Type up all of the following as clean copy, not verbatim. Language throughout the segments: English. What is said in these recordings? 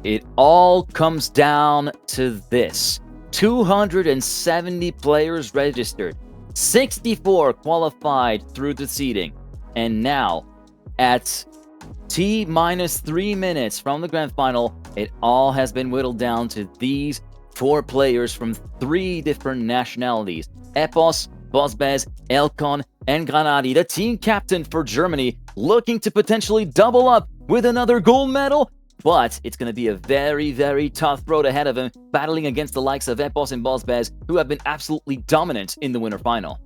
it all comes down to this. 270 players registered, 64 qualified through the seeding, and now at T-minus 3 minutes from the grand final, it all has been whittled down to these 4 players from 3 different nationalities. Epos, Bozbez, Elkon, and Granadi, the team captain for Germany, looking to potentially double up with another gold medal. But it's going to be a very, very tough road ahead of him, battling against the likes of Epos and Bozbez, who have been absolutely dominant in the winter final.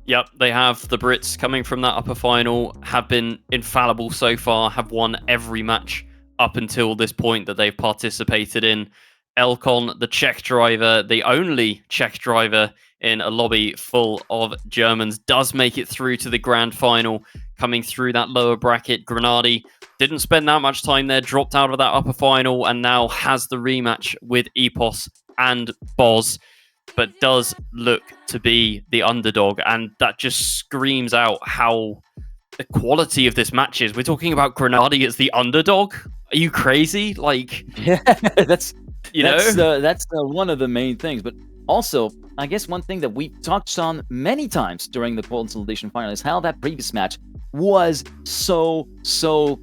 Yep, they have. The Brits coming from that upper final have been infallible so far, have won every match up until this point that they've participated in. Elkon, the Czech driver, the only Czech driver in a lobby full of Germans, does make it through to the grand final, coming through that lower bracket. Granadi didn't spend that much time there, dropped out of that upper final, and now has the rematch with Epos and Boz, but does look to be the underdog, and that just screams out how the quality of this match is. We're talking about Granadi as the underdog. Are you crazy? Like, yeah, that's one of the main things. But also, I guess one thing that we touched on many times during the consolidation final is how that previous match was so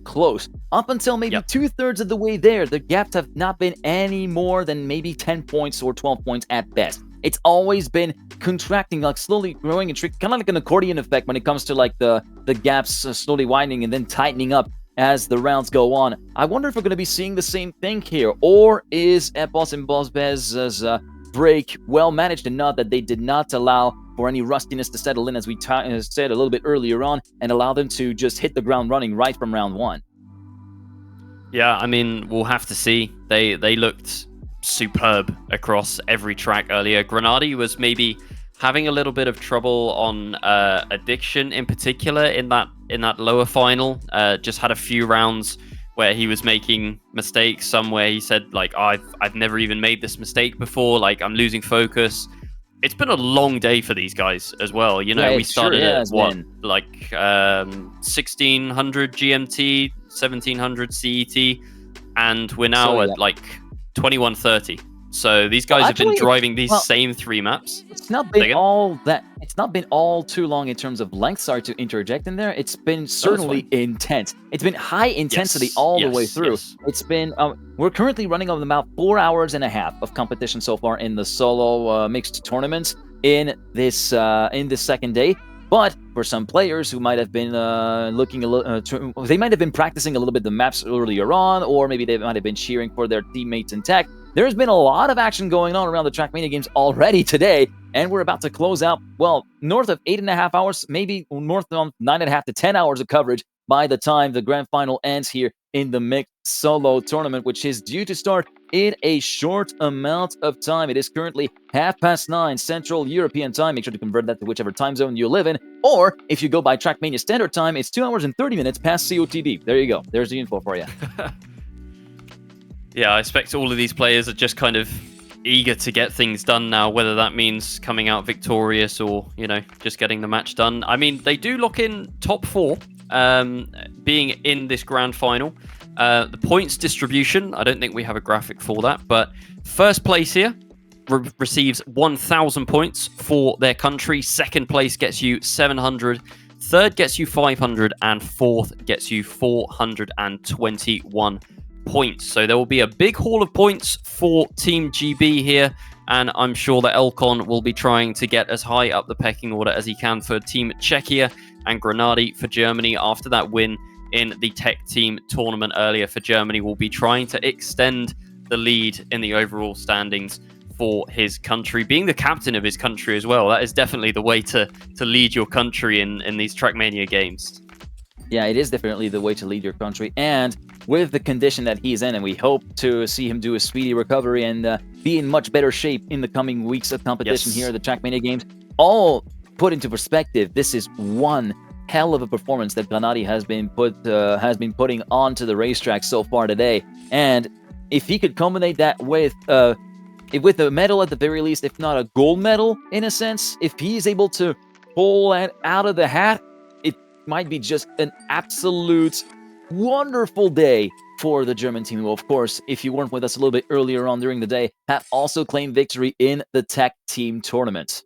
close. Up until maybe 2/3 of the way there, the gaps have not been any more than maybe 10 points or 12 points at best. It's always been contracting, like slowly growing and kind of like an accordion effect when it comes to like the gaps slowly widening and then tightening up as the rounds go on. I wonder if we're going to be seeing the same thing here, or is Epos and Bozbez's break well managed enough that they did not allow for any rustiness to settle in, as we said a little bit earlier on, and allow them to just hit the ground running right from round 1. Yeah, I mean, we'll have to see. They looked superb across every track earlier. Granadi was maybe having a little bit of trouble on addiction in particular in that lower final. Just had a few rounds where he was making mistakes. Somewhere he said, like, I've never even made this mistake before. Like, I'm losing focus. It's been a long day for these guys as well. You know, we started at like 1600 GMT, 1700 CET, and we're now at like 2130. So these guys have been driving these same 3 maps. It's not been all too long in terms of length. Sorry to interject in there. It's been certainly intense. It's been high intensity all the way through. It's been we're currently running on about 4 hours and a half of competition so far in the solo mixed tournaments in this second day. But for some players who might have been looking a little, they might have been practicing a little bit the maps earlier on, or maybe they might have been cheering for their teammates in tech. There's been a lot of action going on around the Trackmania games already today, and we're about to close out, well, north of 8.5 hours, maybe north of 9.5 to 10 hours of coverage by the time the grand final ends here in the mixed solo tournament, which is due to start in a short amount of time. It is currently 9:30 Central European Time. Make sure to convert that to whichever time zone you live in, or if you go by Trackmania Standard Time, it's 2 hours and 30 minutes past COTD. There you go. There's the info for you. Yeah, I expect all of these players are just kind of eager to get things done now, whether that means coming out victorious or, you know, just getting the match done. I mean, they do lock in top 4, being in this grand final. The points distribution, I don't think we have a graphic for that, but first place here receives 1,000 points for their country. Second place gets you 700. Third gets you 500, and fourth gets you 421 points. So there will be a big haul of points for Team GB here, and I'm sure that Elkon will be trying to get as high up the pecking order as he can for Team Czechia, and Granadi for Germany after that win in the tech team tournament earlier for Germany will be trying to extend the lead in the overall standings for his country, being the captain of his country as well. That is definitely the way to lead your country in these Trackmania games. Yeah, it is definitely the way to lead your country, and with the condition that he's in, and we hope to see him do a speedy recovery and be in much better shape in the coming weeks of competition here at the Trackmania games. All put into perspective, this is one hell of a performance that Granadi has been putting onto the racetrack so far today, and if he could culminate that with a medal at the very least, if not a gold medal in a sense, if he's able to pull that out of the hat, it might be just an absolute wonderful day for the German team, who, of course, if you weren't with us a little bit earlier on during the day, have also claimed victory in the tech team tournament.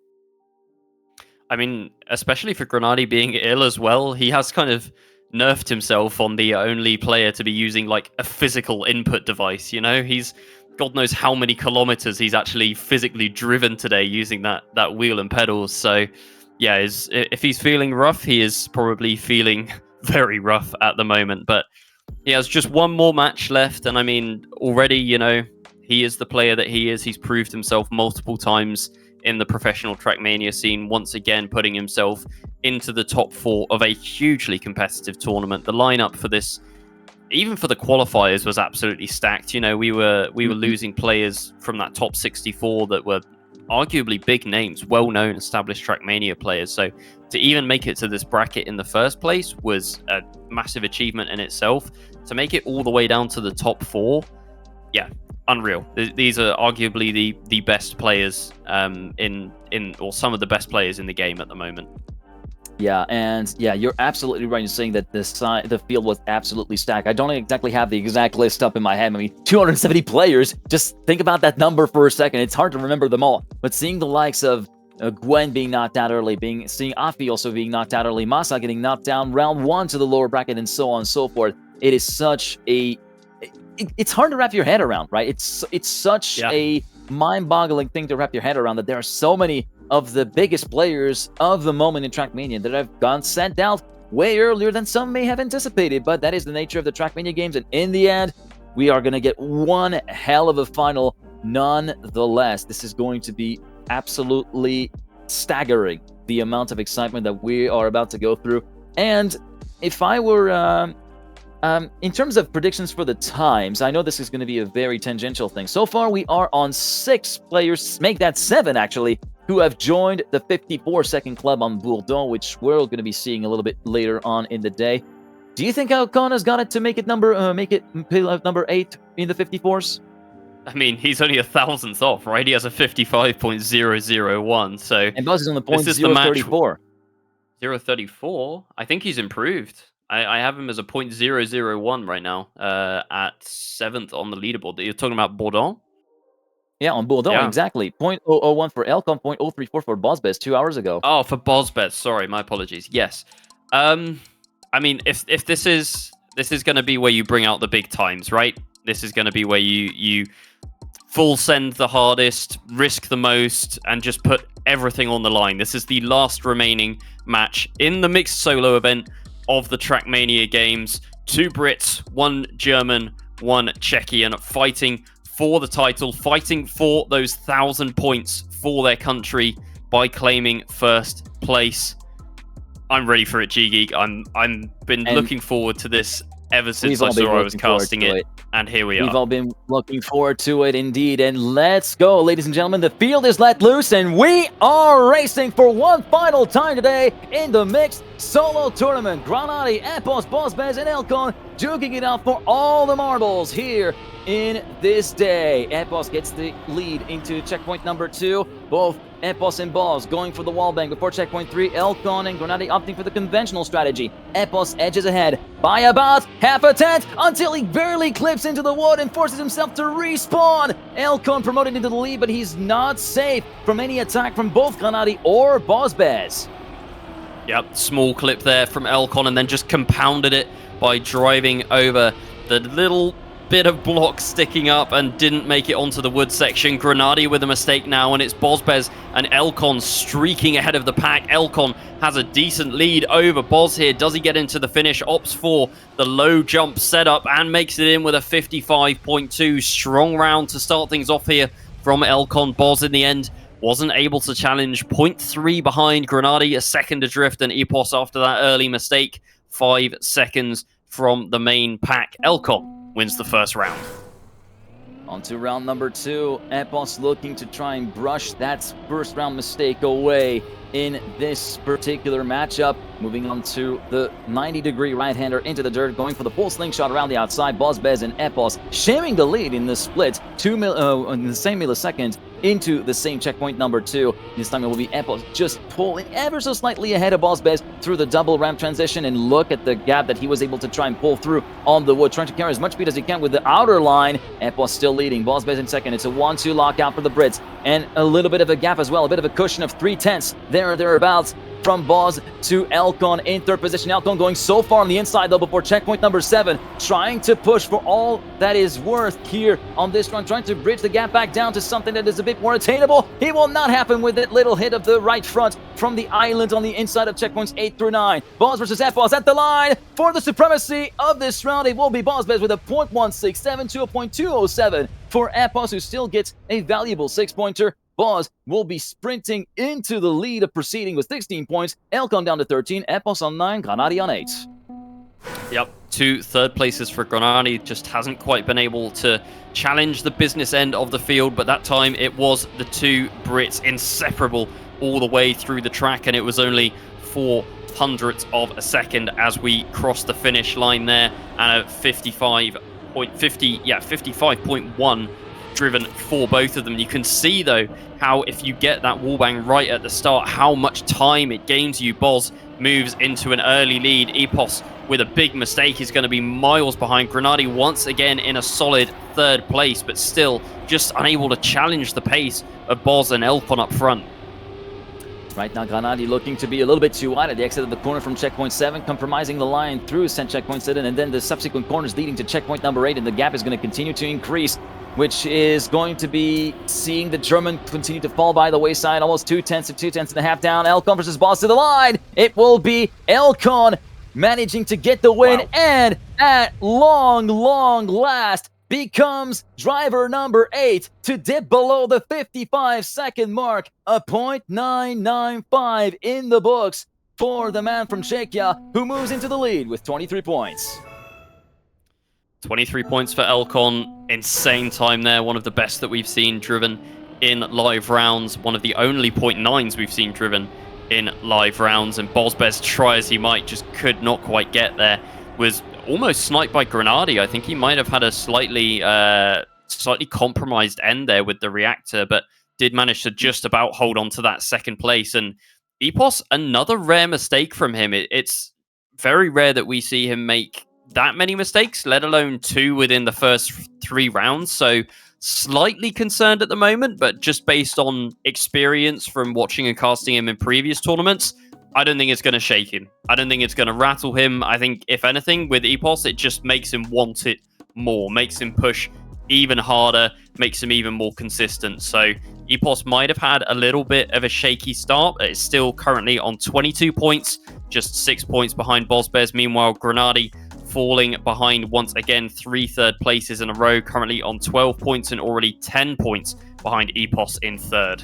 I mean, especially for Grenady being ill as well, he has kind of nerfed himself on the only player to be using like a physical input device. You know, he's God knows how many kilometers he's actually physically driven today using that wheel and pedals. So, yeah, if he's feeling rough, he is probably feeling very rough at the moment. But he has just one more match left, and I mean, already, you know, he is the player that he is. He's proved himself multiple times in the professional Trackmania scene, once again putting himself into the top 4 of a hugely competitive tournament. The lineup for this, even for the qualifiers, was absolutely stacked. You know, we were losing players from that top 64 that were arguably big names, well-known, established Trackmania players. So to even make it to this bracket in the first place was a massive achievement in itself. To make it all the way down to the top 4, yeah, unreal. These are arguably the best players or some of the best players in the game at the moment. Yeah, and yeah, you're absolutely right in saying that the field was absolutely stacked. I don't exactly have the exact list up in my head. I mean, 270 players. Just think about that number for a second. It's hard to remember them all. But seeing the likes of Gwen being knocked out early, seeing Afi also being knocked out early, Masa getting knocked down round 1 to the lower bracket, and so on and so forth. It is such a... It's hard to wrap your head around, right? It's such a mind-boggling thing to wrap your head around, that there are so many of the biggest players of the moment in Trackmania that have gone sent out way earlier than some may have anticipated. But that is the nature of the Trackmania games, and in the end, we are going to get one hell of a final nonetheless. This is going to be absolutely staggering, the amount of excitement that we are about to go through. And if I were... in terms of predictions for the times, I know this is going to be a very tangential thing. So far, we are on 6 players, make that 7 actually, who have joined the 54-second club on Bourdon, which we're going to be seeing a little bit later on in the day. Do you think Alcon has got it to make it number 8 in the 54s? I mean, he's only a thousandth off, right? He has a 55.001. So, and Buzz is on the point 034. 034. I think he's improved. I have him as a 0.001 right now, at 7th on the leaderboard. You're talking about Bourdon? Yeah, on Bourdon, exactly. 0.001 for Elcon, 0.034 for Bozbez 2 hours ago. Oh, for Bozbez. Sorry, my apologies. Yes. I mean, if this is going to be where you bring out the big times, right? This is going to be where you full send the hardest, risk the most, and just put everything on the line. This is the last remaining match in the mixed solo event of the Trackmania games. 2 Brits, 1 German, 1 Czechian, fighting for the title, fighting for those 1,000 points for their country by claiming first place. I'm ready for it, G-Geek. I'm been looking forward to this ever since I saw I was casting it. And here we are. We've all been looking forward to it indeed. And let's go, ladies and gentlemen. The field is let loose, and we are racing for one final time today in the mixed solo tournament. Granati, Epos, Bozbez, and Elcon duking it out for all the marbles here in this day. Epos gets the lead into checkpoint number 2. Both Epos and Boz going for the wallbang before checkpoint 3. Elcon and Granati opting for the conventional strategy. Epos edges ahead by about half a tenth until he barely clips into the wood and forces himself to respawn. Elcon promoted into the lead, but he's not safe from any attack from both Granati or Bozbez. Yep, small clip there from Elcon, and then just compounded it by driving over the little bit of block sticking up and didn't make it onto the wood section. Grenady with a mistake now, and it's Bozbez and Elcon streaking ahead of the pack. Elcon has a decent lead over Boz here. Does he get into the finish? Opts for the low jump setup and makes it in with a 55.2. Strong round to start things off here from Elcon. Boz in the end wasn't able to challenge. 0.3 behind Grenady, a second adrift, and Epos after that early mistake. 5 seconds from the main pack. Elcon wins the first round. On to round number 2. Epos looking to try and brush that first round mistake away. in this particular matchup. Moving on to the 90-degree right-hander into the dirt, going for the full slingshot around the outside. Bozbez and Epos sharing the lead in the split, in the same millisecond into the same checkpoint number 2. This time it will be Epos just pulling ever so slightly ahead of Bozbez through the double ramp transition, and look at the gap that he was able to try and pull through on the wood, trying to carry as much speed as he can with the outer line. Epos still leading, Bozbez in second. It's a 1-2 lockout for the Brits, and a little bit of a gap as well, a bit of a cushion of 3/10 there or thereabouts from Boz to Elcon in third position. Elcon going so far on the inside, though, before checkpoint number 7, trying to push for all that is worth here on this run, trying to bridge the gap back down to something that is a bit more attainable. It will not happen with that little hit of the right front from the island on the inside of checkpoints 8 through 9. Boz versus Epos at the line for the supremacy of this round. It will be Bozbez with a .167 to a .207 for Epos, who still gets a valuable 6-pointer. Boz will be sprinting into the lead of proceeding with 16 points. Elcon down to 13, Epos on 9, Granati on 8. Yep, 2 third places for Granati. Just hasn't quite been able to challenge the business end of the field, but that time it was the 2 Brits inseparable all the way through the track, and it was only 0.04 of a second as we crossed the finish line there, and a 55.1 driven for both of them. You can see, though, how if you get that wallbang right at the start, how much time it gains you. Boz moves into an early lead. Epos, with a big mistake, is going to be miles behind. Granati once again in a solid 3rd place, but still just unable to challenge the pace of Boz and Elcon up front. Right now, Granati looking to be a little bit too wide at the exit of the corner from checkpoint 7, compromising the line through checkpoint 7, and then the subsequent corners leading to checkpoint number 8, and the gap is going to continue to increase, which is going to be seeing the German continue to fall by the wayside, almost 2/10 to 2/10.5 down. Elcon versus Boz to the line. It will be Elcon managing to get the win, and at long last, becomes driver number 8 to dip below the 55-second mark. A .995 in the books for the man from Czechia, who moves into the lead with 23 points. 23 points for Elcon. Insane time there. One of the best that we've seen driven in live rounds. One of the only .9s we've seen driven in live rounds. And Bozbez, try as he might, just could not quite get there. Was almost sniped by Granati. I think he might have had a slightly compromised end there with the reactor, but did manage to just about hold on to that 2nd place. And Epos, another rare mistake from him. It's very rare that we see him make that many mistakes, let alone 2 within the first 3 rounds. So slightly concerned at the moment, but just based on experience from watching and casting him in previous tournaments, I don't think it's going to shake him. I don't think it's going to rattle him. I think, if anything, with Epos, it just makes him want it more, makes him push even harder, makes him even more consistent. So Epos might have had a little bit of a shaky start, but it's still currently on 22 points, just 6 points behind Bozbez. Meanwhile, Granati falling behind once again, 3 third places in a row, currently on 12 points and already 10 points behind Epos in 3rd.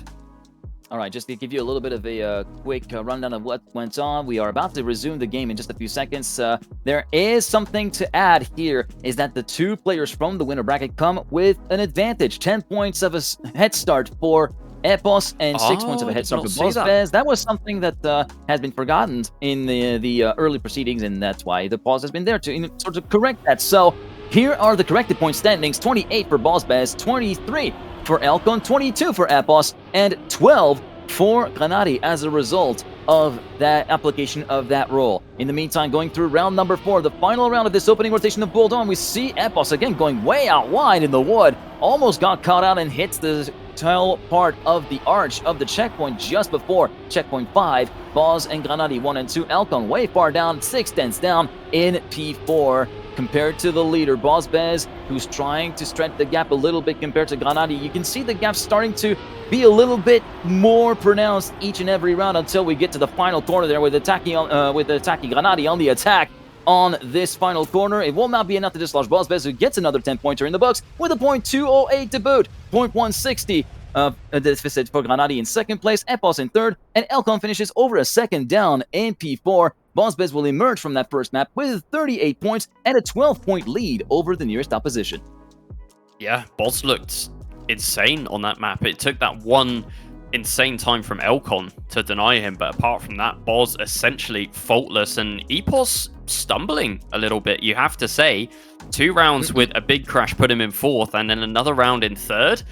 All right, just to give you a little bit of a quick rundown of what went on, we are about to resume the game in just a few seconds. There is something to add here, is that the 2 players from the winner bracket come with an advantage. 10 points of a head start for Epos and 6 points of a head start for Bozbez. That was something that has been forgotten in the early proceedings, and that's why the pause has been there to sort of correct that. So here are the corrected point standings: 28 for Bozbez, 23 for Elcon, 22 for Epos, and 12 for Granati as a result of that application of that rule. In the meantime, going through round number 4, the final round of this opening rotation of Bull Dawn, we see Epos again going way out wide in the wood, almost got caught out and hits the tail part of the arch of the checkpoint just before checkpoint 5. Boz and Granati 1 and 2. Elcon way far down, 6/10 down in P4. Compared to the leader, Bozbez, who's trying to stretch the gap a little bit compared to Granati. You can see the gap starting to be a little bit more pronounced each and every round until we get to the final corner there with attacking Granati on the attack on this final corner. It will not be enough to dislodge Bozbez, who gets another 10-pointer in the books with a .208 to boot, .160 deficit for Granati in 2nd place, Epos in 3rd, and Elcon finishes over a second down in P4. Bozbez will emerge from that first map with 38 points and a 12-point lead over the nearest opposition. Yeah, Boz looked insane on that map. It took that one insane time from Elcon to deny him, but apart from that, Boz essentially faultless, and Epos stumbling a little bit, you have to say. 2 rounds with a big crash put him in 4th, and then another round in 3rd.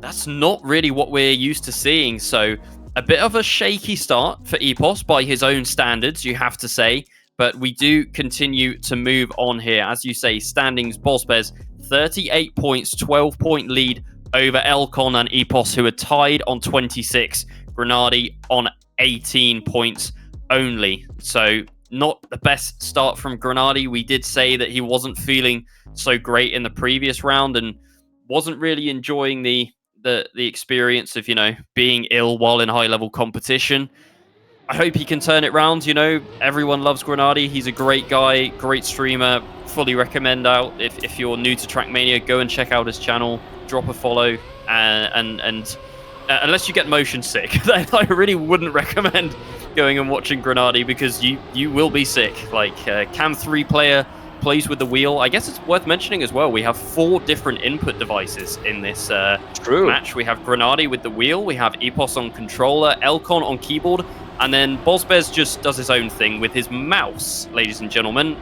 That's not really what we're used to seeing, so a bit of a shaky start for Epos by his own standards, you have to say, but we do continue to move on here. As you say, standings, Bozbez, 38 points, 12-point lead over Elcon and Epos, who are tied on 26. Grenadi on 18 points only. So not the best start from Grenadi. We did say that he wasn't feeling so great in the previous round and wasn't really enjoying the experience of, being ill while in high-level competition. I hope he can turn it round. Everyone loves Grenadi. He's a great guy, great streamer. Fully recommend out. If you're new to Trackmania, go and check out his channel. Drop a follow. And unless you get motion sick, then I really wouldn't recommend going and watching Grenadi, because you will be sick. Like, Cam 3 player plays with the wheel. I guess it's worth mentioning as well, we have 4 different input devices in this match. We have Grenadi with the wheel, we have Epos on controller, Elcon on keyboard, and then Bozbez just does his own thing with his mouse, ladies and gentlemen.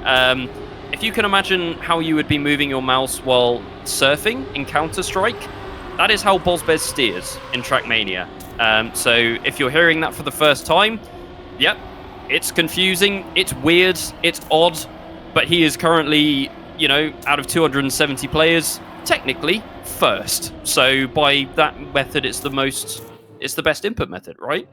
If you can imagine how you would be moving your mouse while surfing in Counter-Strike, that is how Bozbez steers in Trackmania. So if you're hearing that for the first time, yep, it's confusing, it's weird, it's odd, but he is currently, out of 270 players, technically first. So by that method, it's the best input method, right?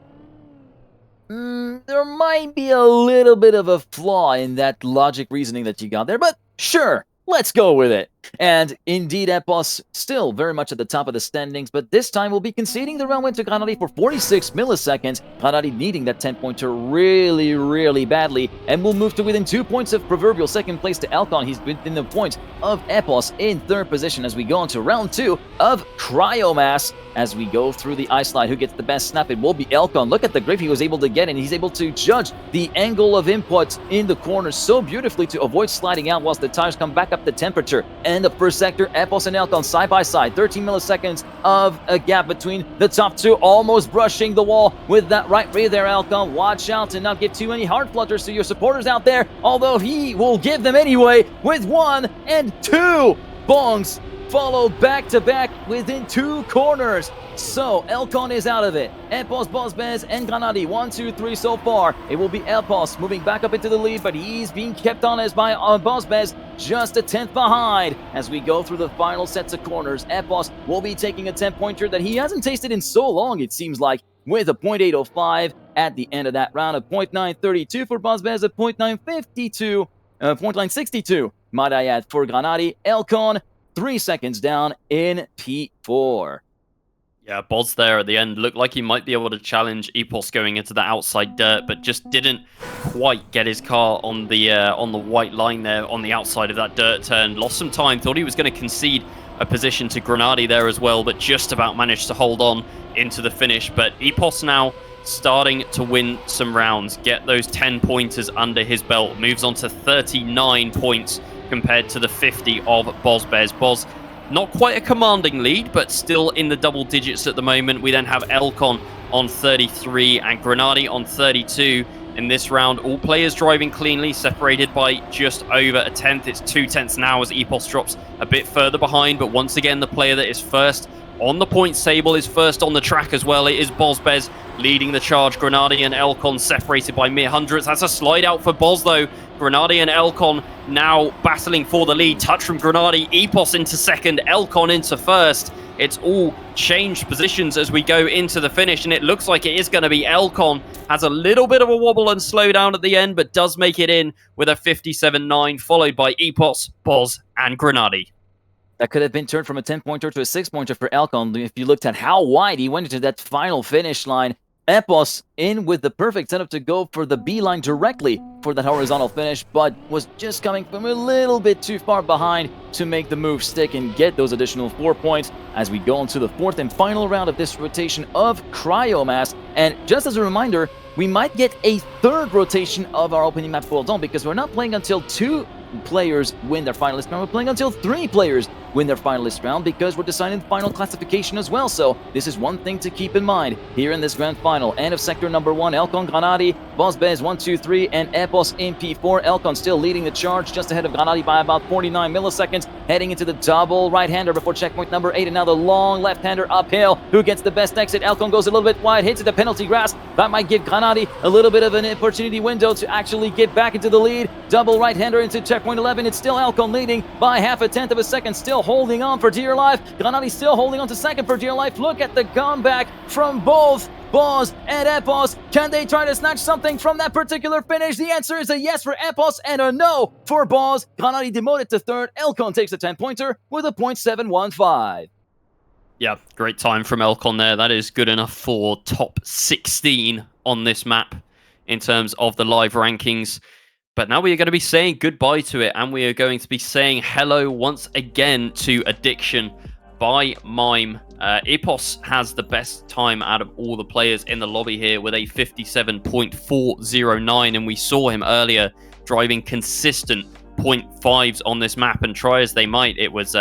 There might be a little bit of a flaw in that logic reasoning that you got there, but sure, let's go with it. And indeed, Epos still very much at the top of the standings, but this time we'll be conceding the round win to Grenadi for 46 milliseconds. Grenadi needing that 10-pointer really, really badly, and we'll move to within 2 points of proverbial second place to Elcon. He's within the point of Epos in 3rd position as we go into round 2 of Cryomass. As we go through the ice slide, who gets the best snap? It will be Elcon. Look at the grip he was able to get, and he's able to judge the angle of input in the corner so beautifully to avoid sliding out whilst the tires come back up the temperature. And the first sector, Epos and Elcon side by side. 13 milliseconds of a gap between the top 2, almost brushing the wall with that right rear there, Elcon. Watch out to not give too many hard flutters to your supporters out there, although he will give them anyway with 1 and 2 bongs, followed back-to-back within 2 corners. So, Elcon is out of it. Epos, Bozbez, and Grenadi, 1, 2, 3 so far. It will be Epos moving back up into the lead, but he's being kept honest by Bozbez, just a 10th behind. As we go through the final sets of corners, Epos will be taking a 10-pointer that he hasn't tasted in so long, it seems like, with a .805 at the end of that round, a .932 for Bozbez, a .962, might I add, for Grenadi. Elcon 3 seconds down in P4. Yeah, Boz there at the end looked like he might be able to challenge Epos going into the outside dirt, but just didn't quite get his car on the white line there on the outside of that dirt turn. Lost some time, thought he was going to concede a position to Grenadi there as well, but just about managed to hold on into the finish. But Epos now starting to win some rounds, get those 10-pointers under his belt, moves on to 39 points compared to the 50 of Bozbez. Boz, not quite a commanding lead, but still in the double digits at the moment. We then have Elcon on 33 and Grenadi on 32 in this round. All players driving cleanly, separated by just over a 10th. It's 2 tenths now as Epos drops a bit further behind, but once again, the player that is first on the points table is first on the track as well. It is Bozbez leading the charge. Grenadi and Elcon separated by mere hundredths. That's a slide out for Boz though. Grenadi and Elcon now battling for the lead. Touch from Grenadi. Epos into second. Elcon into first. It's all changed positions as we go into the finish, and it looks like it is going to be Elcon. Has a little bit of a wobble and slow down at the end, but does make it in with a 57.9, followed by Epos, Boz, and Grenadi. That could have been turned from a 10-pointer to a 6-pointer for Elcon if you looked at how wide he went into that final finish line. Epos in with the perfect setup to go for the B line directly for that horizontal finish, but was just coming from a little bit too far behind to make the move stick and get those additional 4 points as we go into the 4th and final round of this rotation of Cryomass. And just as a reminder, we might get a 3rd rotation of our opening map World Zone because we're not playing until 2 players win their finalist round. We're playing until 3 players win their finalist round because we're deciding the final classification as well. So this is one thing to keep in mind here in this grand final. End of sector number 1, Elcon, Granadi, Bozbez 1, 2, 3, and Epos in P4. Elcon still leading the charge, just ahead of Granadi by about 49 milliseconds, heading into the double right-hander before checkpoint number 8, and now the long left-hander uphill. Who gets the best exit? Elcon goes a little bit wide, hits the penalty grass. That might give Granadi a little bit of an opportunity window to actually get back into the lead. Double right-hander into checkpoint 11. It's still Elcon leading by 0.5 of a second, still holding on for dear life. Granadi still holding on to second for dear life. Look at the comeback from both Boz and Epos. Can they try to snatch something from that particular finish? The answer is a yes for Epos and a no for Boz. Granadi demoted to third. Elcon takes a 10-pointer with a .715. Yeah, great time from Elcon there. That is good enough for top 16 on this map in terms of the live rankings. But now we are going to be saying goodbye to it, and we are going to be saying hello once again to Addiction by Mime. Epos has the best time out of all the players in the lobby here with a 57.409, and we saw him earlier driving consistent 0.5s on this map, and try as they might, it was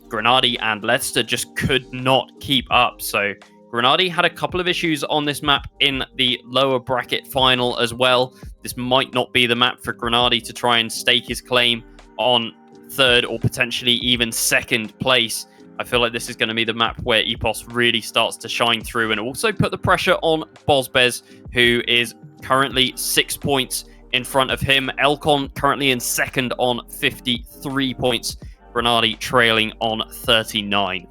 Granadi and Leicester just could not keep up. So Granadi had a couple of issues on this map in the lower bracket final as well. This might not be the map for Granadi to try and stake his claim on third or potentially even second place. I feel like this is going to be the map where Epos really starts to shine through and also put the pressure on Bozbez, who is currently 6 points in front of him. Elcon currently in second on 53 points. Granadi trailing on 39.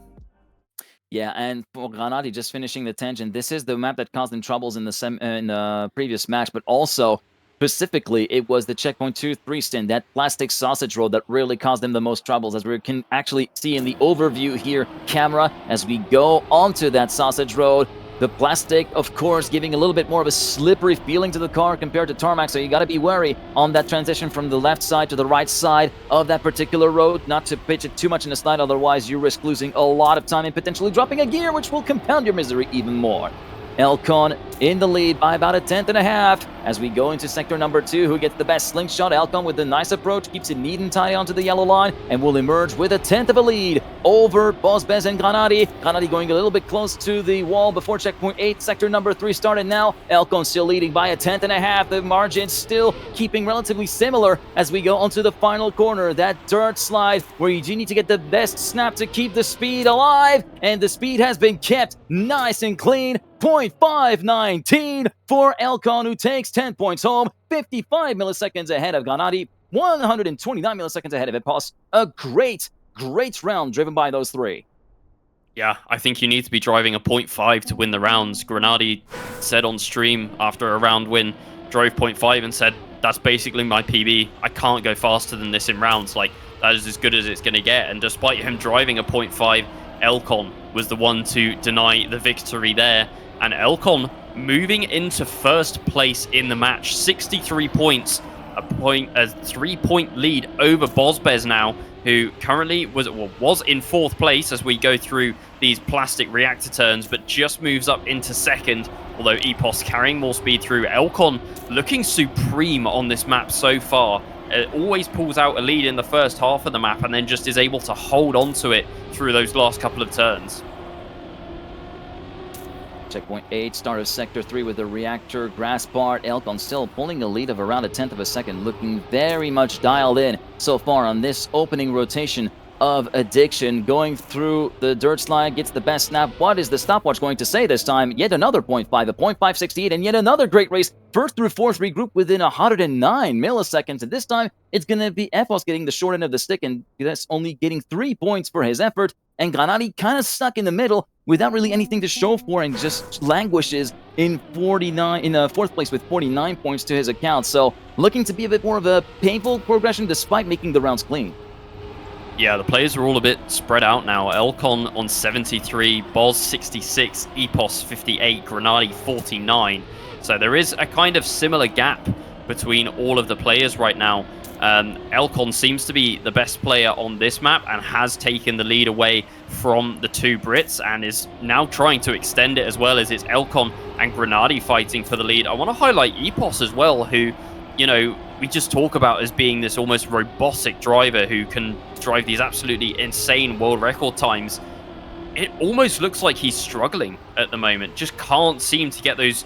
Yeah, and for Granadi, just finishing the tangent, this is the map that caused them troubles in the previous match, but also specifically, it was the checkpoint 2-3 stint, that plastic sausage road that really caused them the most troubles, as we can actually see in the overview here camera as we go onto that sausage road. The plastic, of course, giving a little bit more of a slippery feeling to the car compared to tarmac, so you got to be wary on that transition from the left side to the right side of that particular road, not to pitch it too much in the slide, otherwise you risk losing a lot of time and potentially dropping a gear, which will compound your misery even more. Elcon in the lead by about 1/10.5 as we go into sector number 2. Who gets the best slingshot? Elcon with the nice approach, keeps it neat and tidy onto the yellow line, and will emerge with 1/10 of a lead over Bozbez and Granadi. Granadi going a little bit close to the wall before checkpoint 8. Sector number 3 started now. Elcon still leading by 1/10.5. The margin still keeping relatively similar as we go onto the final corner. That dirt slide where you do need to get the best snap to keep the speed alive, and the speed has been kept nice and clean. .519 for Elcon, who takes 10 points home, 55 milliseconds ahead of Granadi, 129 milliseconds ahead of Epos. A great round driven by those three. Yeah, I think you need to be driving a 0.5 to win the rounds. Granadi said on stream after a round win, drove 0.5 and said, that's basically my PB. I can't go faster than this in rounds. Like, that is as good as it's going to get. And despite him driving a 0.5, Elcon was the one to deny the victory there. And Elcon moving into first place in the match, 63 points, a 3-point lead over Bozbez now, who currently was in fourth place as we go through these plastic reactor turns, but just moves up into second, although Epos carrying more speed through. Elcon looking supreme on this map so far. It always pulls out a lead in the first half of the map and then just is able to hold on to it through those last couple of turns. Checkpoint 8, start of Sector 3 with the reactor grass part. Elcon still pulling a lead of around 1/10 of a second, looking very much dialed in so far on this opening rotation of Addiction. Going through the dirt slide, gets the best snap. What is the stopwatch going to say this time? Yet another 0.5, a 0.568, and yet another great race. First through fourth regroup within 109 milliseconds, and this time it's going to be Epos getting the short end of the stick, and that's only getting 3 points for his effort. And Granadi kind of stuck in the middle without really anything to show for, and just languishes in fourth place with 49 points to his account. So looking to be a bit more of a painful progression despite making the rounds clean. Yeah, the players are all a bit spread out now. Elcon on 73, Boz 66, Epos 58, Granadi 49. So there is a kind of similar gap between all of the players right now. Elcon seems to be the best player on this map and has taken the lead away from the two Brits and is now trying to extend it as well, as it's Elcon and Granadi fighting for the lead. I want to highlight Epos as well, who, you know, we just talk about as being this almost robotic driver who can drive these absolutely insane world record times, it almost looks like he's struggling at the moment. Just can't seem to get those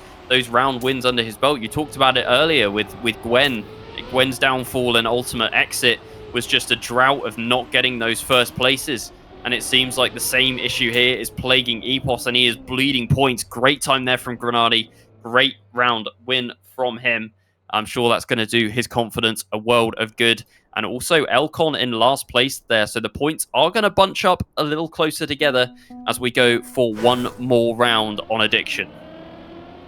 round wins under his belt. You talked about it earlier with Gwen. Gwen's downfall and ultimate exit was just a drought of not getting those first places. And it seems like the same issue here is plaguing Epos, and he is bleeding points. Great time there from Grenadi. Great round win from him. I'm sure that's going to do his confidence a world of good. And also Elcon in last place there. So the points are going to bunch up a little closer together as we go for one more round on Addiction.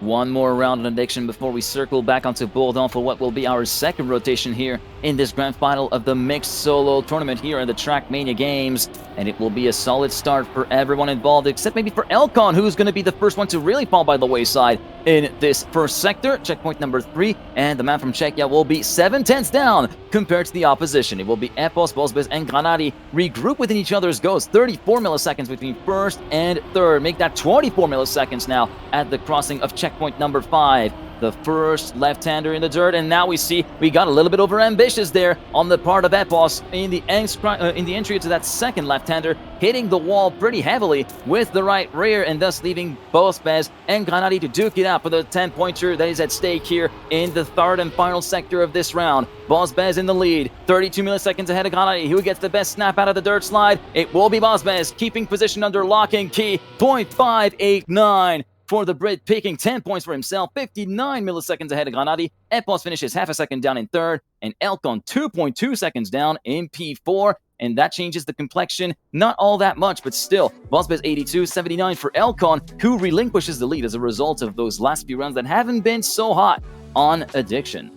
One more round on Addiction before we circle back onto Bourdon for what will be our second rotation here in this grand final of the mixed solo tournament here in the Trackmania games. And it will be a solid start for everyone involved, except maybe for Elcon, who's going to be the first one to really fall by the wayside in this first sector. Checkpoint number 3, and the man from Czechia will be 7/10 down compared to the opposition. It will be Epos, Bosbez, and Granadi regroup within each other's goals. 34 milliseconds between first and third. Make that 24 milliseconds now at the crossing of checkpoint number 5. The first left-hander in the dirt, and now we see we got a little bit over-ambitious there on the part of Epos in the entry to that second left-hander, hitting the wall pretty heavily with the right rear, and thus leaving Bosbez and Granadi to duke it out for the 10-pointer that is at stake here in the third and final sector of this round. Bosbez in the lead, 32 milliseconds ahead of Granadi. Who gets the best snap out of the dirt slide? It will be Bosbez, keeping position under lock and key, 0.589. For the Brit, picking 10 points for himself, 59 milliseconds ahead of Granadi. Epos finishes half a second down in third, and Elcon 2.2 seconds down in P4. And that changes the complexion, not all that much, but still. Bosbez 82, 79 for Elcon, who relinquishes the lead as a result of those last few rounds that haven't been so hot on Addiction.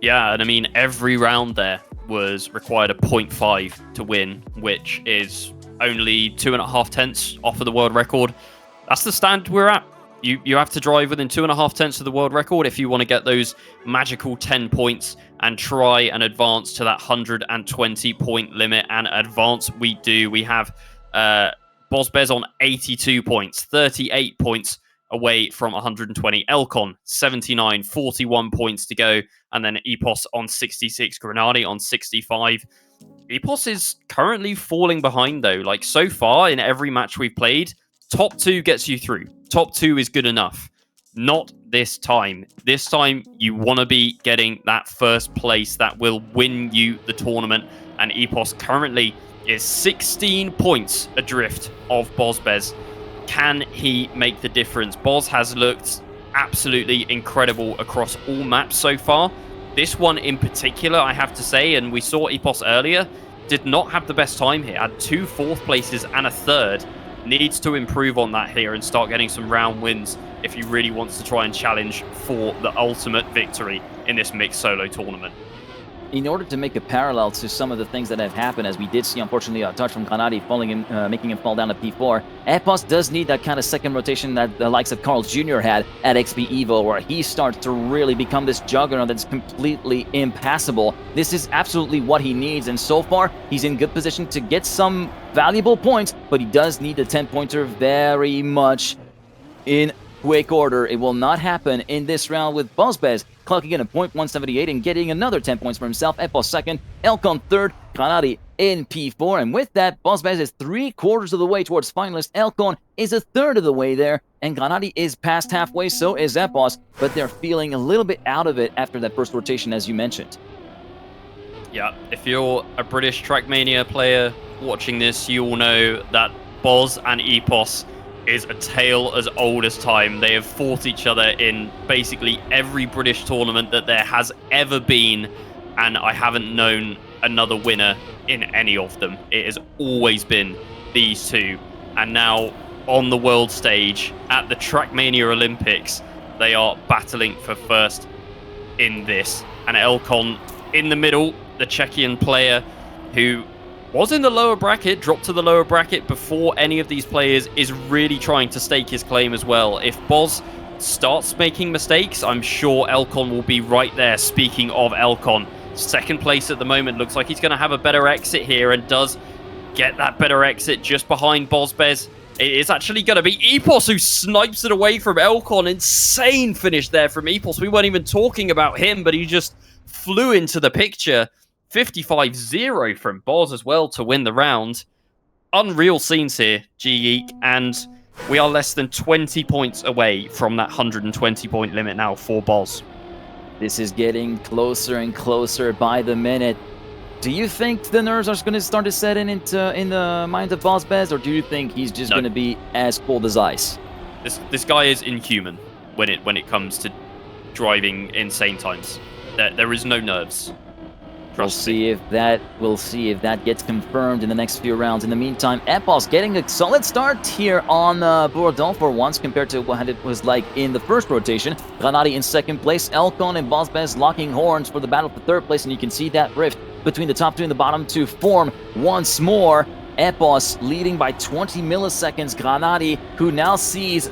Yeah, and I mean, every round there was required a 0.5 to win, which is only 2.5 tenths off of the world record. That's the stand we're at. You have to drive within 2.5 tenths of the world record if you want to get those magical 10 points and try and advance to that 120-point limit. And advance we do. We have Bosbez on 82 points, 38 points away from 120. Elcon 79, 41 points to go. And then Epos on 66, Grenadi on 65. Epos is currently falling behind, though. Like, so far in every match we've played, top 2 gets you through. Top 2 is good enough. Not this time. This time, you want to be getting that first place that will win you the tournament. And Epos currently is 16 points adrift of Bosbez. Can he make the difference? Bos has looked absolutely incredible across all maps so far. This one in particular, I have to say, and we saw Epos earlier, did not have the best time here. Had 2 4th places and a 3rd. Needs to improve on that here and start getting some round wins if he really wants to try and challenge for the ultimate victory in this mixed solo tournament. In order to make a parallel to some of the things that have happened, as we did see, unfortunately, a touch from Granadi making him fall down to P4, Epos does need that kind of second rotation that the likes of Carl Jr. had at XP Evo, where he starts to really become this juggernaut that's completely impassable. This is absolutely what he needs, and so far, he's in good position to get some valuable points, but he does need the 10-pointer very much in quick order. It will not happen in this round with Bosbez clocking in a 0.178 and getting another 10 points for himself. Epos second, Elcon third, Granadi in P4. And with that, Bosbez is 3/4 of the way towards finalist. Elcon is a third of the way there, and Granadi is past halfway, so is Epos, but they're feeling a little bit out of it after that first rotation, as you mentioned. Yeah, if you're a British Trackmania player watching this, you will know that Bos and Epos is a tale as old as time. They have fought each other in basically every British tournament that there has ever been, and I haven't known another winner in any of them. It has always been these two, and now on the world stage at the Trackmania Olympics, they are battling for first in this. And Elcon in the middle, the Czechian player who was in the lower bracket, dropped to the lower bracket before any of these players, is really trying to stake his claim as well. If Bos starts making mistakes, I'm sure Elcon will be right there. Speaking of Elcon, second place at the moment. Looks like he's going to have a better exit here and does get that better exit just behind Bosbez. It's actually going to be Epos who snipes it away from Elcon. Insane finish there from Epos. We weren't even talking about him, but he just flew into the picture. 55-0 from Boz as well to win the round. Unreal scenes here, G-Geek, and we are less than 20 points away from that 120-point limit now for Boz. This is getting closer and closer by the minute. Do you think the nerves are going to start to set in the mind of Boz Bez, or do you think he's just going to be as cold as ice? This guy is inhuman when it comes to driving insane times. There is no nerves. We'll see if that gets confirmed in the next few rounds. In the meantime, Epos getting a solid start here on Bourdon for once compared to what it was like in the first rotation. Granati in second place, Elcon and Bozbez locking horns for the battle for third place, and you can see that rift between the top two and the bottom two form once more. Epos leading by 20 milliseconds. Granati, who now sees...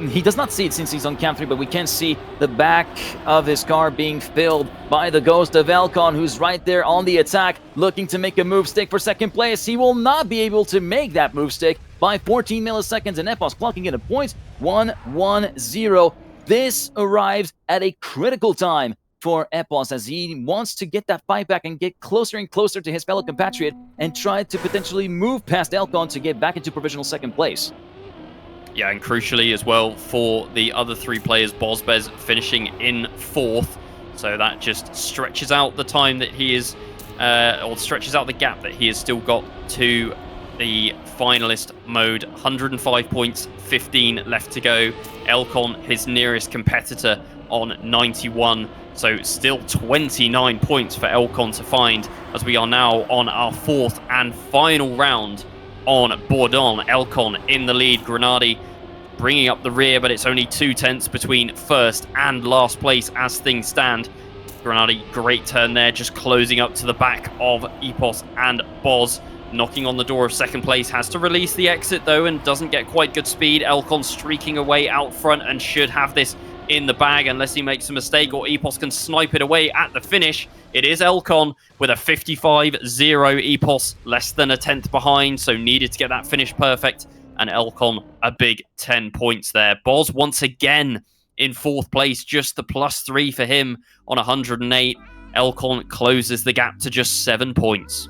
He does not see it since he's on cam 3, but we can see the back of his car being filled by the ghost of Elcon, who's right there on the attack, looking to make a move stick for second place. He will not be able to make that move stick by 14 milliseconds, and Epos clocking in a point 1-1-0. This arrives at a critical time for Epos as he wants to get that fight back and get closer and closer to his fellow compatriot and try to potentially move past Elcon to get back into provisional second place. Yeah, and crucially as well for the other three players, Bozbez finishing in fourth. So that just stretches out the time that he is, or stretches out the gap that he has still got to the finalist mode. 105 points, 15 left to go. Elcon, his nearest competitor, on 91. So still 29 points for Elcon to find as we are now on our fourth and final round on Bourdon. Elcon in the lead, Granati bringing up the rear, but it's only 2/10 between first and last place as things stand. Granati, great turn there, just closing up to the back of Epos and Boz. Knocking on the door of second place, has to release the exit though and doesn't get quite good speed. Elcon streaking away out front and should have this in the bag unless he makes a mistake or Epos can snipe it away at the finish. It is Elcon with a 55-0. Epos less than a tenth behind, so needed to get that finish perfect. And Elcon a big 10 points there. Boz once again in fourth place, just the +3 for him on 108. Elcon closes the gap to just 7 points.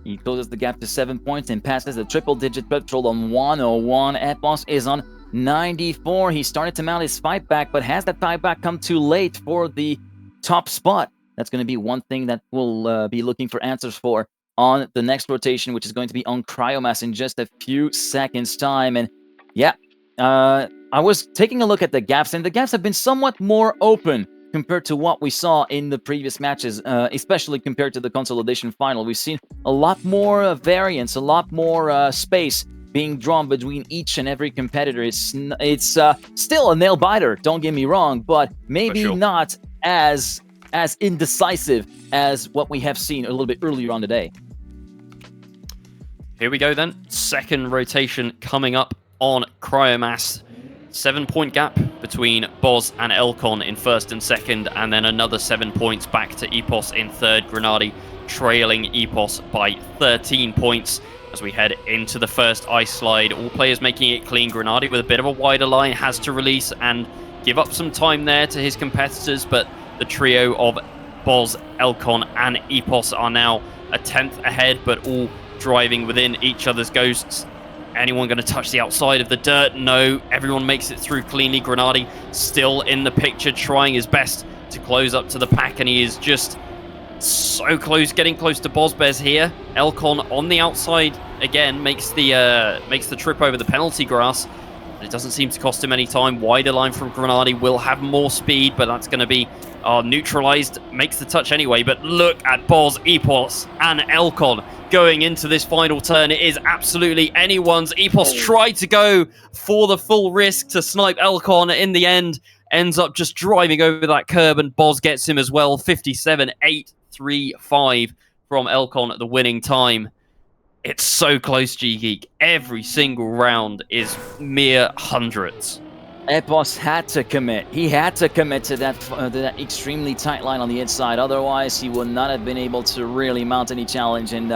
He closes the gap to 7 points and passes the triple-digit threshold on 101. Epos is on 94. He started to mount his fight back, but has that fight back come too late for the top spot? That's going to be one thing that we'll be looking for answers for on the next rotation, which is going to be on Cryomass in just a few seconds' time. And yeah, I was taking a look at the gaps, and the gaps have been somewhat more open compared to what we saw in the previous matches, especially compared to the Consolidation Final. We've seen a lot more variance, a lot more space being drawn between each and every competitor. It's still a nail-biter, don't get me wrong, but maybe not as indecisive as what we have seen a little bit earlier on today. Here we go then. Second rotation coming up on Cryomass. 7-point gap between Boz and Elcon in first and second, and then another 7 points back to Epos in third. Granati trailing Epos by 13 points as we head into the first ice slide. All players making it clean. Granati with a bit of a wider line has to release and give up some time there to his competitors, but the trio of Boz, Elcon, and Epos are now a tenth ahead, but all driving within each other's ghosts. Anyone going to touch the outside of the dirt? No. Everyone makes it through cleanly. Granati still in the picture, trying his best to close up to the pack, and he is just so close, getting close to Bozbez here. Elcon on the outside again makes the trip over the penalty grass. It doesn't seem to cost him any time. Wider line from Granati will have more speed, but that's going to be neutralized. Makes the touch anyway, but look at Boz, Epos, and Elcon going into this final turn. It is absolutely anyone's. Epos tried to go for the full risk to snipe Elcon. In the end, ends up just driving over that curb, and Boz gets him as well. 57.835 from Elcon at the winning time. It's so close, G-Geek. Every single round is mere hundreds. Epos had to commit. He had to commit to that extremely tight line on the inside. Otherwise, he would not have been able to really mount any challenge. And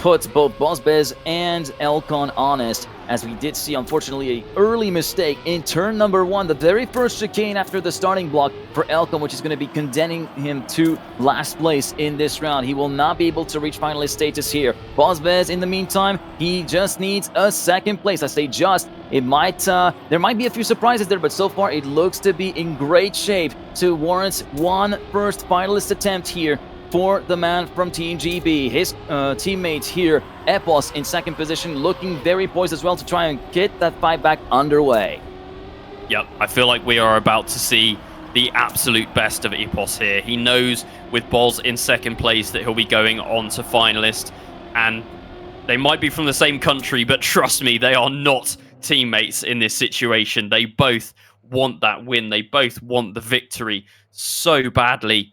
put both Bozbez and Elcon honest, as we did see, unfortunately, an early mistake in turn number 1, the very first chicane after the starting block for Elcon, which is going to be condemning him to last place in this round. He will not be able to reach finalist status here. Bozbez, in the meantime, he just needs a second place. I say just. It might, there might be a few surprises there, but so far it looks to be in great shape to warrant one first finalist attempt here for the man from Team GB. His teammates here, Epos in second position, looking very poised as well to try and get that fight back underway. Yep, I feel like we are about to see the absolute best of Epos here. He knows with Boz in second place that he'll be going on to finalist, and they might be from the same country, but trust me, they are not teammates in this situation. They both want that win. They both want the victory so badly.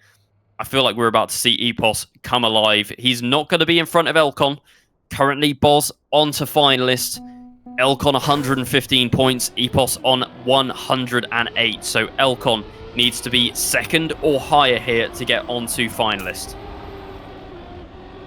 I feel like we're about to see Epos come alive. He's not going to be in front of Elcon. Currently, Boz on to finalist. Elcon 115 points, Epos on 108. So Elcon needs to be second or higher here to get onto finalist.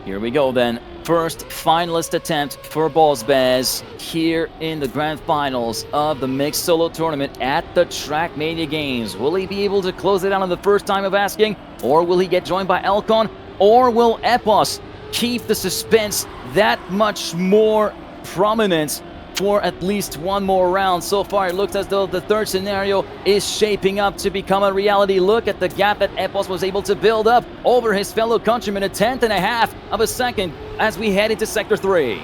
Here we go then. First finalist attempt for Bozbez here in the grand finals of the mixed solo tournament at the Trackmania Games. Will he be able to close it out on the first time of asking, or will he get joined by Elcon, or will Epos keep the suspense that much more prominent for at least one more round? So far, it looks as though the third scenario is shaping up to become a reality. Look at the gap that Epos was able to build up over his fellow countryman, a 1/10.5 of a second as we head into Sector 3.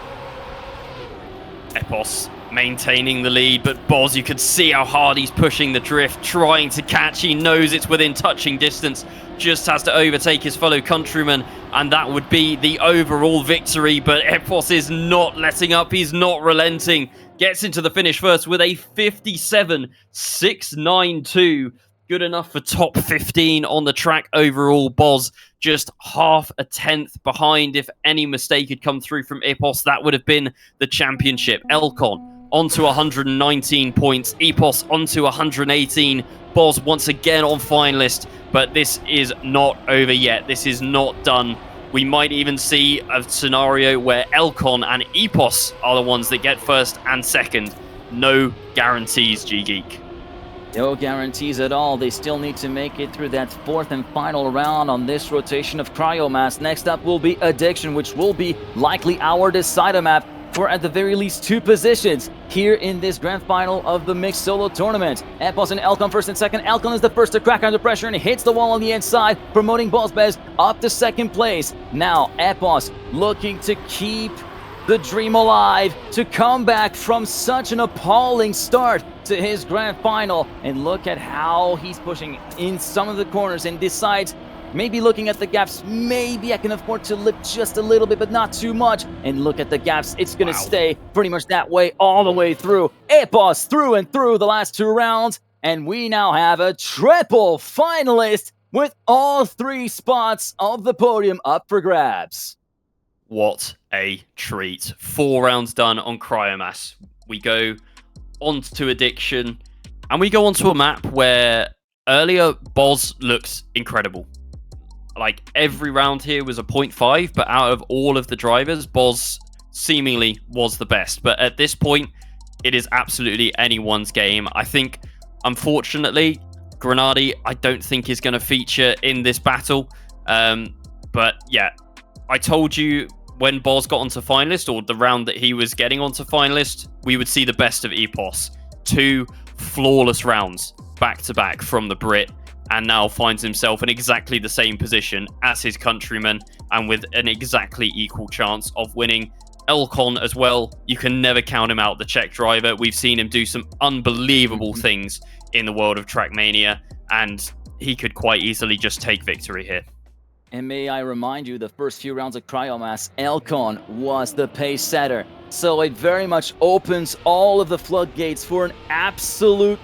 Epos maintaining the lead, but Boz, you can see how hard he's pushing the drift, trying to catch. He knows it's within touching distance, just has to overtake his fellow countryman, and that would be the overall victory. But Epos is not letting up, he's not relenting. Gets into the finish first with a 57.692. Good enough for top 15 on the track overall. Boz just half a tenth behind. If any mistake had come through from Epos, that would have been the championship. Elcon onto 119 points. Epos onto 118. Boz once again on finalist, but this is not over yet. This is not done. We might even see a scenario where Elcon and Epos are the ones that get first and second. No guarantees, G-Geek. No guarantees at all. They still need to make it through that fourth and final round on this rotation of Cryomass. Next up will be Addiction, which will be likely our decider map for at the very least 2 positions here in this grand final of the mixed solo tournament. Epos and Elcon first and second. Elcon is the first to crack under pressure and hits the wall on the inside, promoting Bozbez up to second place. Now Epos looking to keep the dream alive, to come back from such an appalling start to his grand final. And look at how he's pushing in some of the corners and decides, maybe looking at the gaps, maybe I can afford to lift just a little bit, but not too much. And look at the gaps, it's going to stay pretty much that way all the way through. Epos through and through the last 2 rounds, and we now have a triple finalist with all 3 spots of the podium up for grabs. What a treat. 4 rounds done on Cryomass. We go on to Addiction, and we go onto a map where earlier Boz looks incredible. Like, every round here was a 0.5, but out of all of the drivers, Boz seemingly was the best. But at this point, it is absolutely anyone's game. I think, unfortunately, Grenadi, I don't think is going to feature in this battle. But yeah, I told you when Boz got onto finalist, or the round that he was getting onto finalist, we would see the best of Epos. 2 flawless rounds back-to-back from the Brit, and now finds himself in exactly the same position as his countryman, and with an exactly equal chance of winning. Elcon as well, you can never count him out, the Czech driver. We've seen him do some unbelievable things in the world of Trackmania, and he could quite easily just take victory here. And may I remind you, the first few rounds of Cryomass, Elcon was the pace setter. So it very much opens all of the floodgates for an absolute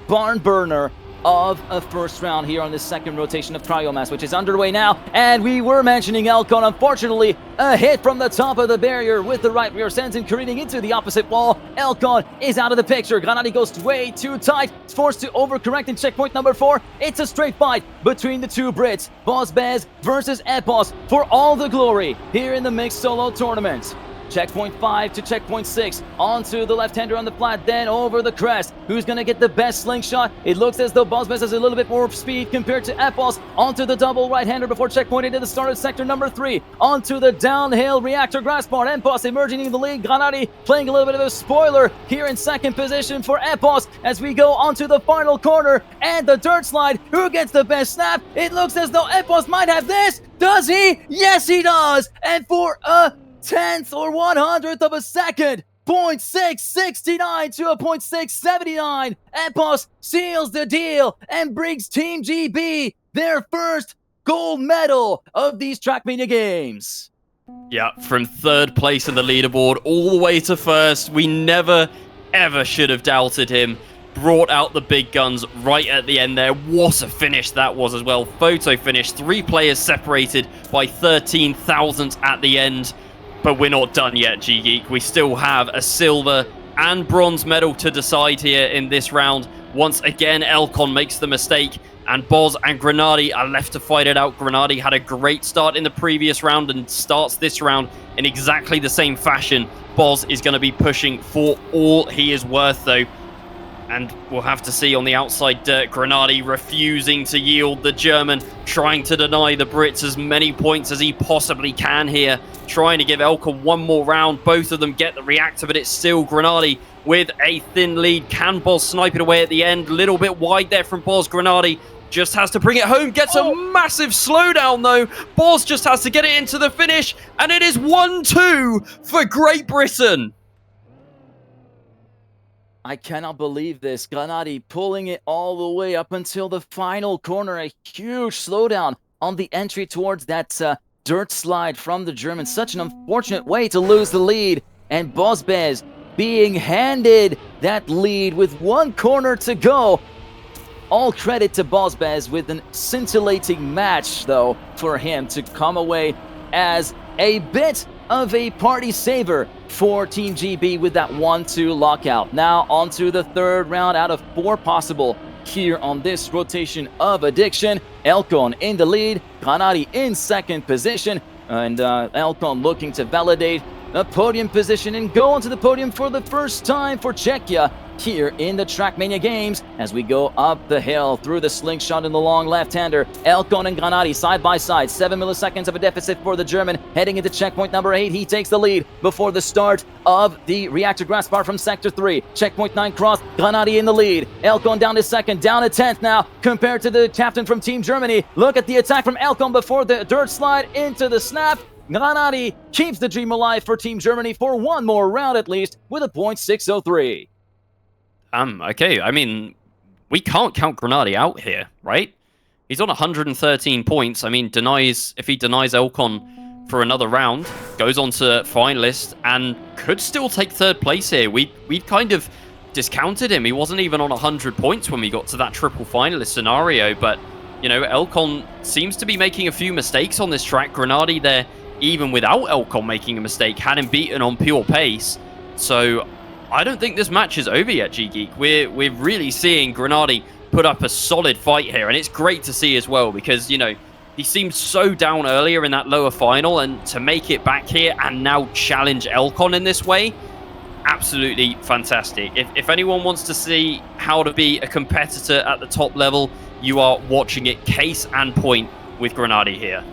barn burner of a first round here on this second rotation of Triomass, which is underway now. And we were mentioning Elcon. Unfortunately, a hit from the top of the barrier with the right rear sends him careening into the opposite wall. Elcon is out of the picture. Granati goes way too tight. It's forced to overcorrect in checkpoint number 4. It's a straight fight between the two Brits. Bozbez versus Epos for all the glory here in the mixed solo tournament. Checkpoint 5 to checkpoint 6, onto the left-hander on the flat, then over the crest. Who's going to get the best slingshot? It looks as though Bozbez has a little bit more speed compared to Epos. Onto the double right-hander before checkpoint into the start of sector number 3. Onto the downhill reactor grass part. Epos emerging in the lead. Granati playing a little bit of a spoiler here in second position for Epos as we go onto the final corner and the dirt slide. Who gets the best snap? It looks as though Epos might have this. Does he? Yes, he does. And for a tenth or 100th of a second, 0.669 to a 0.679, Epos seals the deal and brings Team GB their first gold medal of these Trackmania games. Yeah, from third place in the leaderboard all the way to first. We never, ever should have doubted him. Brought out the big guns right at the end there. What a finish that was as well. Photo finish. 3 players separated by 13 thousandths at the end. But we're not done yet, G-Geek. We still have a silver and bronze medal to decide here in this round. Once again, Elcon makes the mistake, and Boz and Granati are left to fight it out. Granati had a great start in the previous round and starts this round in exactly the same fashion. Boz is going to be pushing for all he is worth, though. And we'll have to see on the outside dirt. Granati refusing to yield. The German trying to deny the Brits as many points as he possibly can here. Trying to give Elcon one more round. Both of them get the reactor, but it's still Granati with a thin lead. Can Boz snipe it away at the end? Little bit wide there from Boz. Granati just has to bring it home. Gets a massive slowdown, though. Boz just has to get it into the finish. And it is 1-2 for Great Britain. I cannot believe this. Granati pulling it all the way up until the final corner. A huge slowdown on the entry towards that dirt slide from the Germans. Such an unfortunate way to lose the lead. And Bozbez being handed that lead with one corner to go. All credit to Bozbez with an scintillating match, though, for him to come away as a bit of a party saver for Team GB with that 1-2 lockout. Now on to the third round out of 4 possible here on this rotation of Addiction. Elcon in the lead, Granati in second position, and Elcon looking to validate a podium position and go onto the podium for the first time for Czechia here in the Trackmania games as we go up the hill through the slingshot and the long left-hander. Elcon and Granati side by side. 7 milliseconds of a deficit for the German. Heading into checkpoint number 8, he takes the lead before the start of the reactor grass bar from sector 3. Checkpoint 9 cross, Granati in the lead. Elcon down to second, down to 10th now compared to the captain from Team Germany. Look at the attack from Elcon before the dirt slide into the snap. Granati keeps the dream alive for Team Germany for one more round at least with a 0.603. Okay, I mean, we can't count Granati out here, right? He's on 113 points. I mean, if he denies Elcon for another round, goes on to finalist, and could still take third place here. We kind of discounted him. He wasn't even on 100 points when we got to that triple finalist scenario, but, you know, Elcon seems to be making a few mistakes on this track. Granati there, even without Elcon making a mistake, had him beaten on pure pace. So I don't think this match is over yet, G-Geek. We're really seeing Granati put up a solid fight here, and it's great to see as well because, you know, he seemed so down earlier in that lower final, and to make it back here and now challenge Elcon in this way, absolutely fantastic. If anyone wants to see how to be a competitor at the top level, you are watching it case and point with Granati here.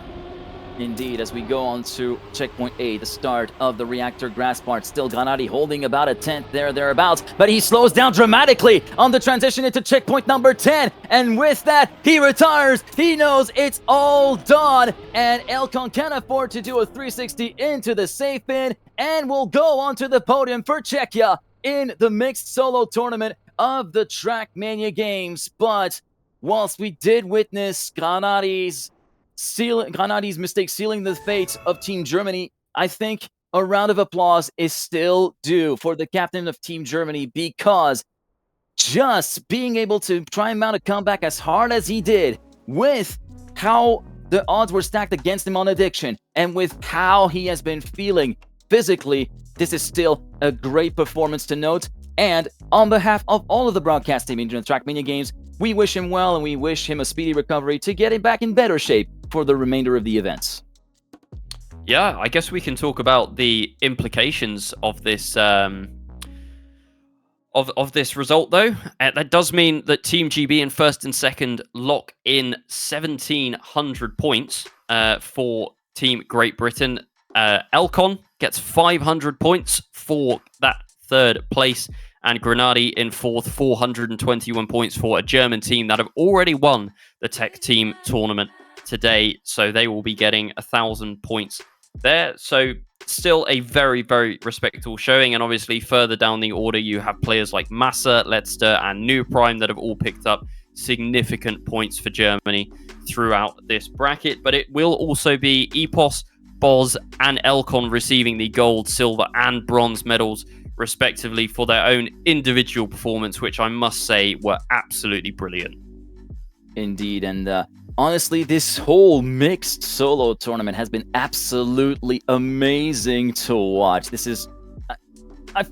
Indeed, as we go on to checkpoint 8, the start of the reactor grass part. Still Granati holding about a 10th thereabouts, but he slows down dramatically on the transition into checkpoint number 10. And with that, he retires. He knows it's all done. And Elcon can afford to do a 360 into the safe bin and will go onto the podium for Czechia in the mixed solo tournament of the Trackmania games. But whilst we did witness Granati's mistake sealing the fate of Team Germany, I think a round of applause is still due for the captain of Team Germany because just being able to try and mount a comeback as hard as he did, with how the odds were stacked against him on addiction, and with how he has been feeling physically, this is still a great performance to note. And on behalf of all of the broadcast team in the Trackmania games, we wish him well, and we wish him a speedy recovery to get him back in better shape for the remainder of the events. Yeah, I guess we can talk about the implications of this of this result, though. That does mean that Team GB in first and second lock in 1,700 points for Team Great Britain. Elcon gets 500 points for that third place, and Grenadi in fourth, 421 points for a German team that have already won the Tech Team tournament today, so they will be getting 1,000 points there. So still a very, very respectable showing, and obviously further down the order you have players like Massa, Letzter, and New Prime that have all picked up significant points for Germany throughout this bracket. But it will also be Epos, Boz, and Elcon receiving the gold, silver, and bronze medals respectively for their own individual performance, which I must say were absolutely brilliant. Indeed, and honestly, this whole mixed solo tournament has been absolutely amazing to watch. This is,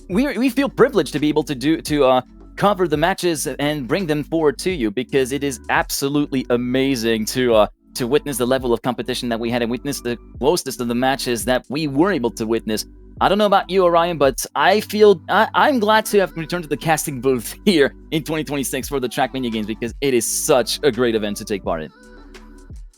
we feel privileged to be able to cover the matches and bring them forward to you, because it is absolutely amazing to witness the level of competition that we had and witness the closest of the matches that we were able to witness. I don't know about you, Orion, but I feel I'm glad to have returned to the casting booth here in 2026 for the Trackmania games, because it is such a great event to take part in.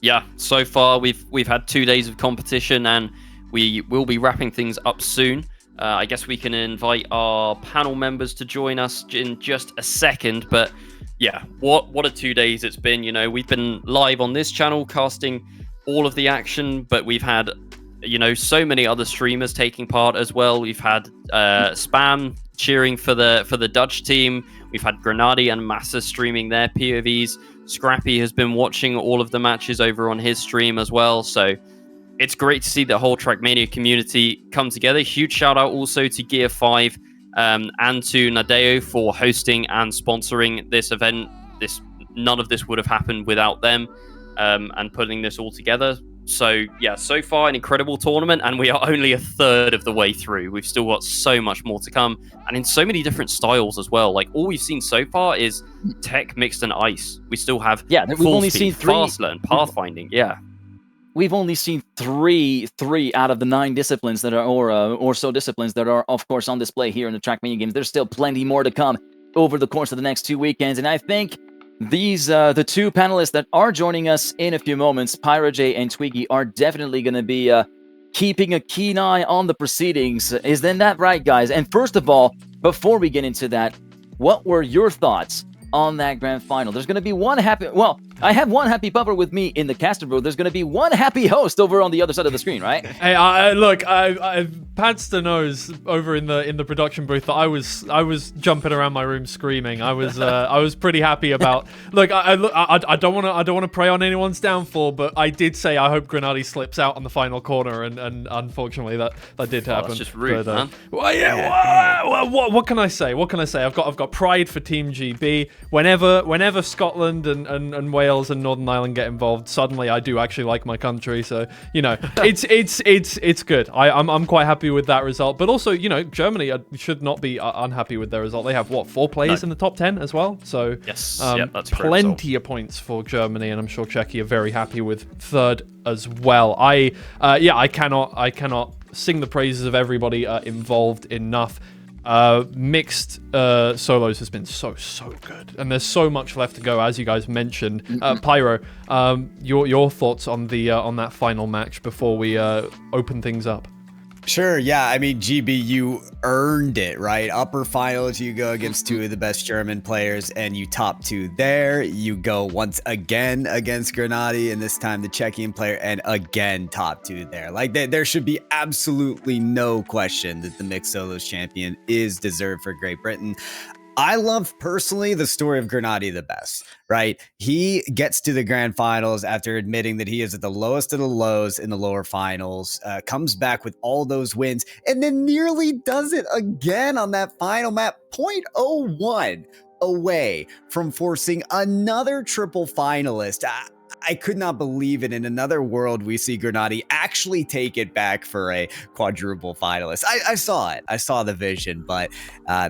Yeah, so far we've had 2 days of competition, and we will be wrapping things up soon. I guess we can invite our panel members to join us in just a second, but yeah, what a 2 days it's been. You know, we've been live on this channel casting all of the action, but we've had, you know, so many other streamers taking part as well. We've had Spam cheering for the Dutch team. We've had Grenadi and Massa streaming their POVs. Scrappy has been watching all of the matches over on his stream as well. So it's great to see the whole Trackmania community come together. Huge shout out also to Gear 5 and to Nadeo for hosting and sponsoring this event. None of this would have happened without them and putting this all together. So yeah, so far an incredible tournament, and we are only a third of the way through. We've still got so much more to come, and in so many different styles as well. Like, all we've seen so far is tech mixed and ice. We still have we've only seen three, fast learn, pathfinding. Yeah, we've only seen three out of the 9 disciplines that are, or so disciplines that are, of course, on display here in the Trackmania games. There's still plenty more to come over the course of the next 2 weekends, and I think these the 2 panelists that are joining us in a few moments, PyroJ and Twiggy, are definitely going to be keeping a keen eye on the proceedings. Isn't that right, guys? And first of all, before we get into that, what were your thoughts on that grand final? There's going to be one happy... Well, I have one happy pupper with me in the caster booth. There's going to be one happy host over on the other side of the screen, right? Hey, look, I pads to nose over in the production booth that I was jumping around my room screaming. I was pretty happy about. Look, I don't want to prey on anyone's downfall, but I did say I hope Grenadi slips out on the final corner, and unfortunately that did happen. That's just rude, man. Well, yeah. What can I say? What can I say? I've got pride for Team GB. Whenever Scotland and Wales and Northern Ireland get involved, suddenly I do actually like my country. So, you know, it's good. I'm quite happy with that result. But also, you know, Germany should not be unhappy with their result. They have 4 players in the top 10 as well. So yes, that's plenty of points for Germany, and I'm sure Czechia are very happy with third as well. I cannot sing the praises of everybody involved enough. Mixed solos has been so good, and there's so much left to go, as you guys mentioned. Pyro, your thoughts on that final match before we open things up? Sure, yeah. I mean, GB, you earned it, right? Upper finals, you go against 2 of the best German players, and you top 2 there. You go once again against Grenadi, and this time the Czechian player, and again top 2 there. Like, there should be absolutely no question that the mixed solos champion is deserved for Great Britain. I love personally the story of Grenadi the best, right? He gets to the grand finals after admitting that he is at the lowest of the lows in the lower finals, comes back with all those wins, and then nearly does it again on that final map. 0.01 away from forcing another triple finalist. I could not believe it. In another world, we see Grenade actually take it back for a quadruple finalist. I saw it. I saw the vision, but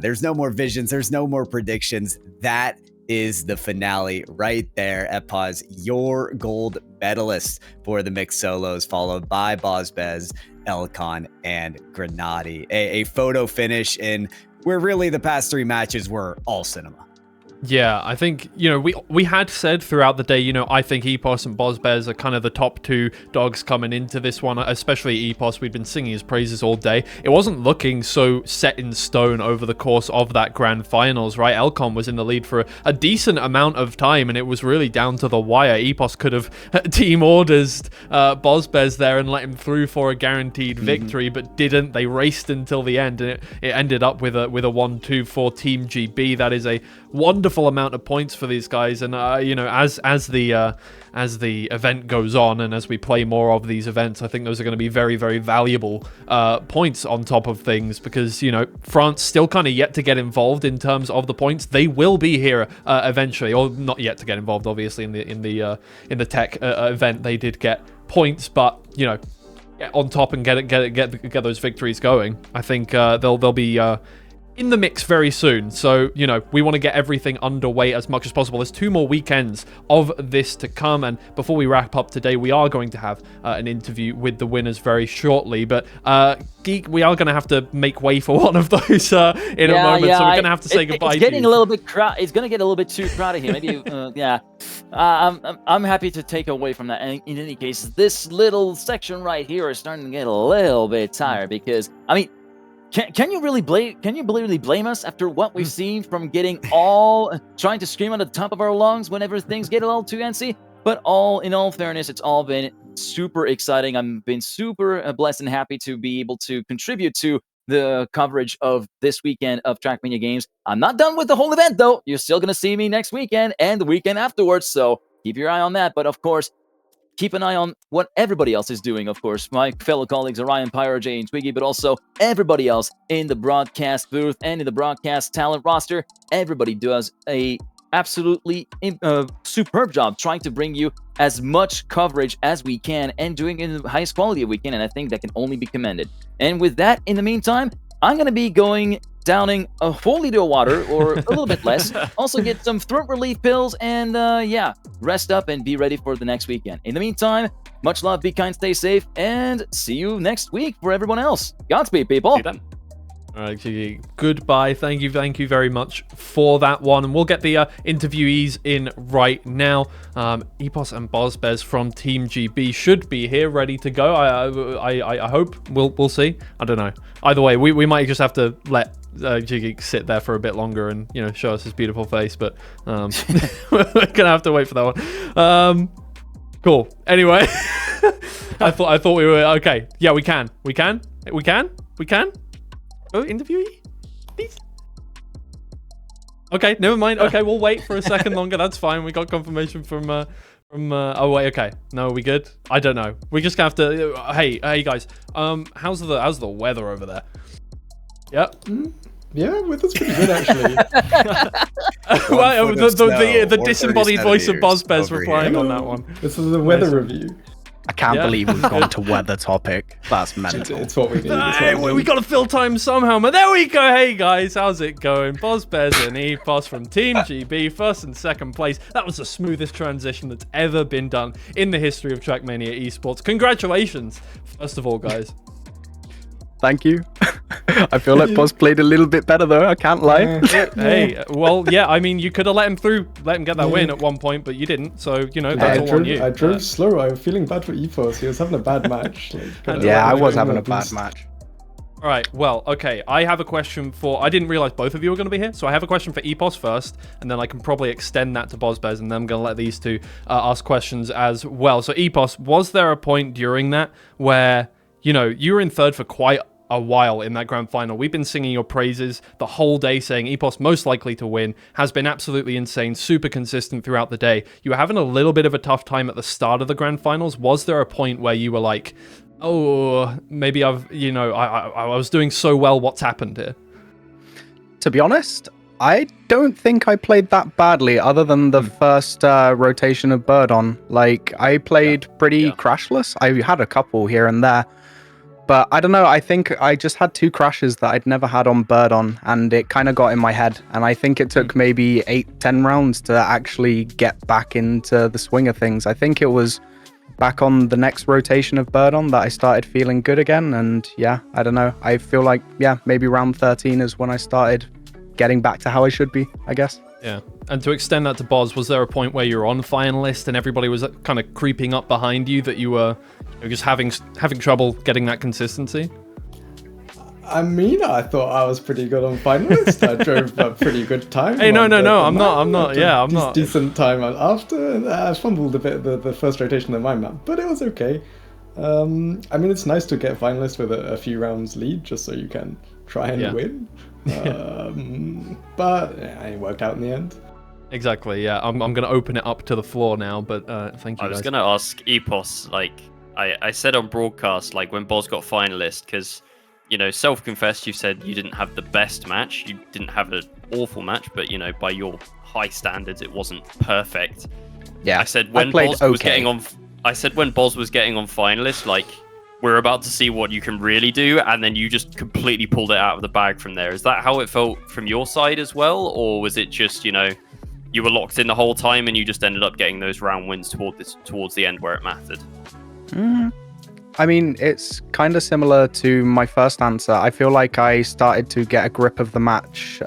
there's no more visions. There's no more predictions. That is the finale right there. Epaz, your gold medalist for the mixed solos, followed by Bozbez, Elcon, and Grenade. A photo finish in where really the past 3 matches were all cinema. Yeah, I think, we had said throughout the day, I think Epos and Bozbez are kind of the top 2 dogs coming into this one, especially Epos. We'd been singing his praises all day. It wasn't looking so set in stone over the course of that grand finals, right? Elcon was in the lead for a decent amount of time, and it was really down to the wire. Epos could have team orders Bozbez there and let him through for a guaranteed victory, but didn't. They raced until the end, and it ended up with a 1-2 for Team GB. That is a wonderful amount of points for these guys, and as the event goes on and as we play more of these events, I think those are going to be very, very valuable points on top of things, because France still kind of yet to get involved in terms of the points. They will be here eventually, or not yet to get involved. Obviously, in the tech event, they did get points, but get on top and get those victories going. I think they'll be in the mix very soon. So, we want to get everything underway as much as possible. There's 2 more weekends of this to come, and before we wrap up today, we are going to have an interview with the winners very shortly. But Geek, we are going to have to make way for one of those in a moment, so we're going to have to say goodbye. It's getting a little bit it's going to get a little bit too crowded here. Maybe, I'm happy to take away from that. And in any case, this little section right here is starting to get a little bit tired, because Can you really blame us after what we've seen from getting all trying to scream at the top of our lungs whenever things get a little too antsy? But in all fairness, it's all been super exciting. I've been super blessed and happy to be able to contribute to the coverage of this weekend of Trackmania games. I'm not done with the whole event, though. You're still going to see me next weekend and the weekend afterwards, so keep your eye on that. But of course, keep an eye on what everybody else is doing, of course. My fellow colleagues, Orion, Pyro, Jay, and Twiggy, but also everybody else in the broadcast booth and in the broadcast talent roster. Everybody does a absolutely superb job trying to bring you as much coverage as we can and doing it in the highest quality we can, and I think that can only be commended. And with that, in the meantime, I'm going to be downing a whole liter of water, or a little bit less. Also get some throat relief pills, and rest up and be ready for the next weekend. In the meantime, much love, be kind, stay safe, and see you next week for everyone else. Godspeed, people. See you then. All right, goodbye. Thank you very much for that one. And we'll get the interviewees in right now. Epos and Bozbez from Team GB should be here, ready to go. I hope. We'll see. I don't know. Either way, we might just have to let Jiggy sit there for a bit longer and show us his beautiful face. But we're gonna have to wait for that one. Cool. Anyway, I thought we were okay. Yeah, we can. Oh, interviewee? Please? Okay, never mind. Okay, we'll wait for a second longer. That's fine. We got confirmation from oh wait, okay. No, we good? I don't know. We just have to hey guys. How's the weather over there? Yep. Yeah, weather's pretty good actually. Well, the disembodied voice of Bozbez replying on that one. This is a weather review. I can't believe we've gone to weather topic. That's mental. It's what we need. Hey, we got to fill time somehow, man. There we go. Hey, guys. How's it going? Bozbez and Epos from Team GB, first and second place. That was the smoothest transition that's ever been done in the history of Trackmania esports. Congratulations, first of all, guys. Thank you. I feel like Boz played a little bit better, though. I can't lie. Hey, well, yeah, I mean, you could have let him through, let him get that win at one point, but you didn't. So, that's all on you. I drove slow. I'm feeling bad for Epos. He was having a bad match. I was having a bad match. All right, well, okay. I have a question I didn't realize both of you were going to be here, so I have a question for Epos first, and then I can probably extend that to Bozbez, and then I'm going to let these two ask questions as well. So, Epos, was there a point during that where you were in third for quite a while in that grand final? We've been singing your praises the whole day, saying Epos most likely to win, has been absolutely insane, super consistent throughout the day. You were having a little bit of a tough time at the start of the grand finals. Was there a point where you were like, oh, maybe I was doing so well, what's happened here? To be honest, I don't think I played that badly, other than the first rotation of Bird on. Like, I played pretty crashless. I had a couple here and there, but I don't know. I think I just had 2 crashes that I'd never had on Bird on, and it kind of got in my head. And I think it took maybe 8-10 rounds to actually get back into the swing of things. I think it was back on the next rotation of Bird on that I started feeling good again. And yeah, I don't know. I feel like, maybe round 13 is when I started getting back to how I should be, I guess. Yeah. And to extend that to Boz, was there a point where you were on finalist and everybody was kind of creeping up behind you that you were just having trouble getting that consistency? I mean, I thought I was pretty good on finalist. I drove a pretty good time. Hey, no, I'm not. Yeah, I'm not. Decent time after. I fumbled a bit the first rotation of my map, but it was okay. I mean, it's nice to get finalist with a few rounds lead, just so you can try and win. But it worked out in the end. Exactly. Yeah, I'm going to open it up to the floor now. But thank you. I was going to ask Epos, like I said on broadcast, like when Boz got finalist, because self-confessed, you said you didn't have the best match, you didn't have an awful match, but by your high standards, it wasn't perfect. Yeah, I said when Boz was getting on. I said when Boz was getting on finalist, like, we're about to see what you can really do, and then you just completely pulled it out of the bag from there. Is that how it felt from your side as well, or was it just you were locked in the whole time and you just ended up getting those round wins towards the end where it mattered? I mean, it's kind of similar to my first answer. I feel like I started to get a grip of the match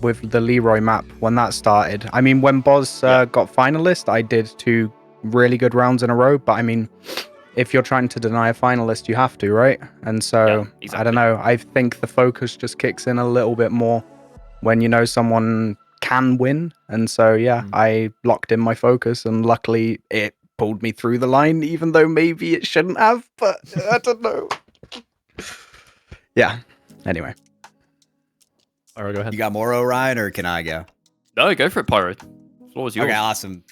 with the Leroy map when that started. I mean, when Boz got finalist, I did 2 really good rounds in a row, but I mean, if you're trying to deny a finalist, you have to, right? And so, exactly. I don't know. I think the focus just kicks in a little bit more when someone can win. And so, I locked in my focus, and luckily it pulled me through the line, even though maybe it shouldn't have, but I don't know. Yeah. Anyway. All right, go ahead. You got more, Orion, or can I go? No, go for it, Pyro. The floor is yours. Okay, awesome.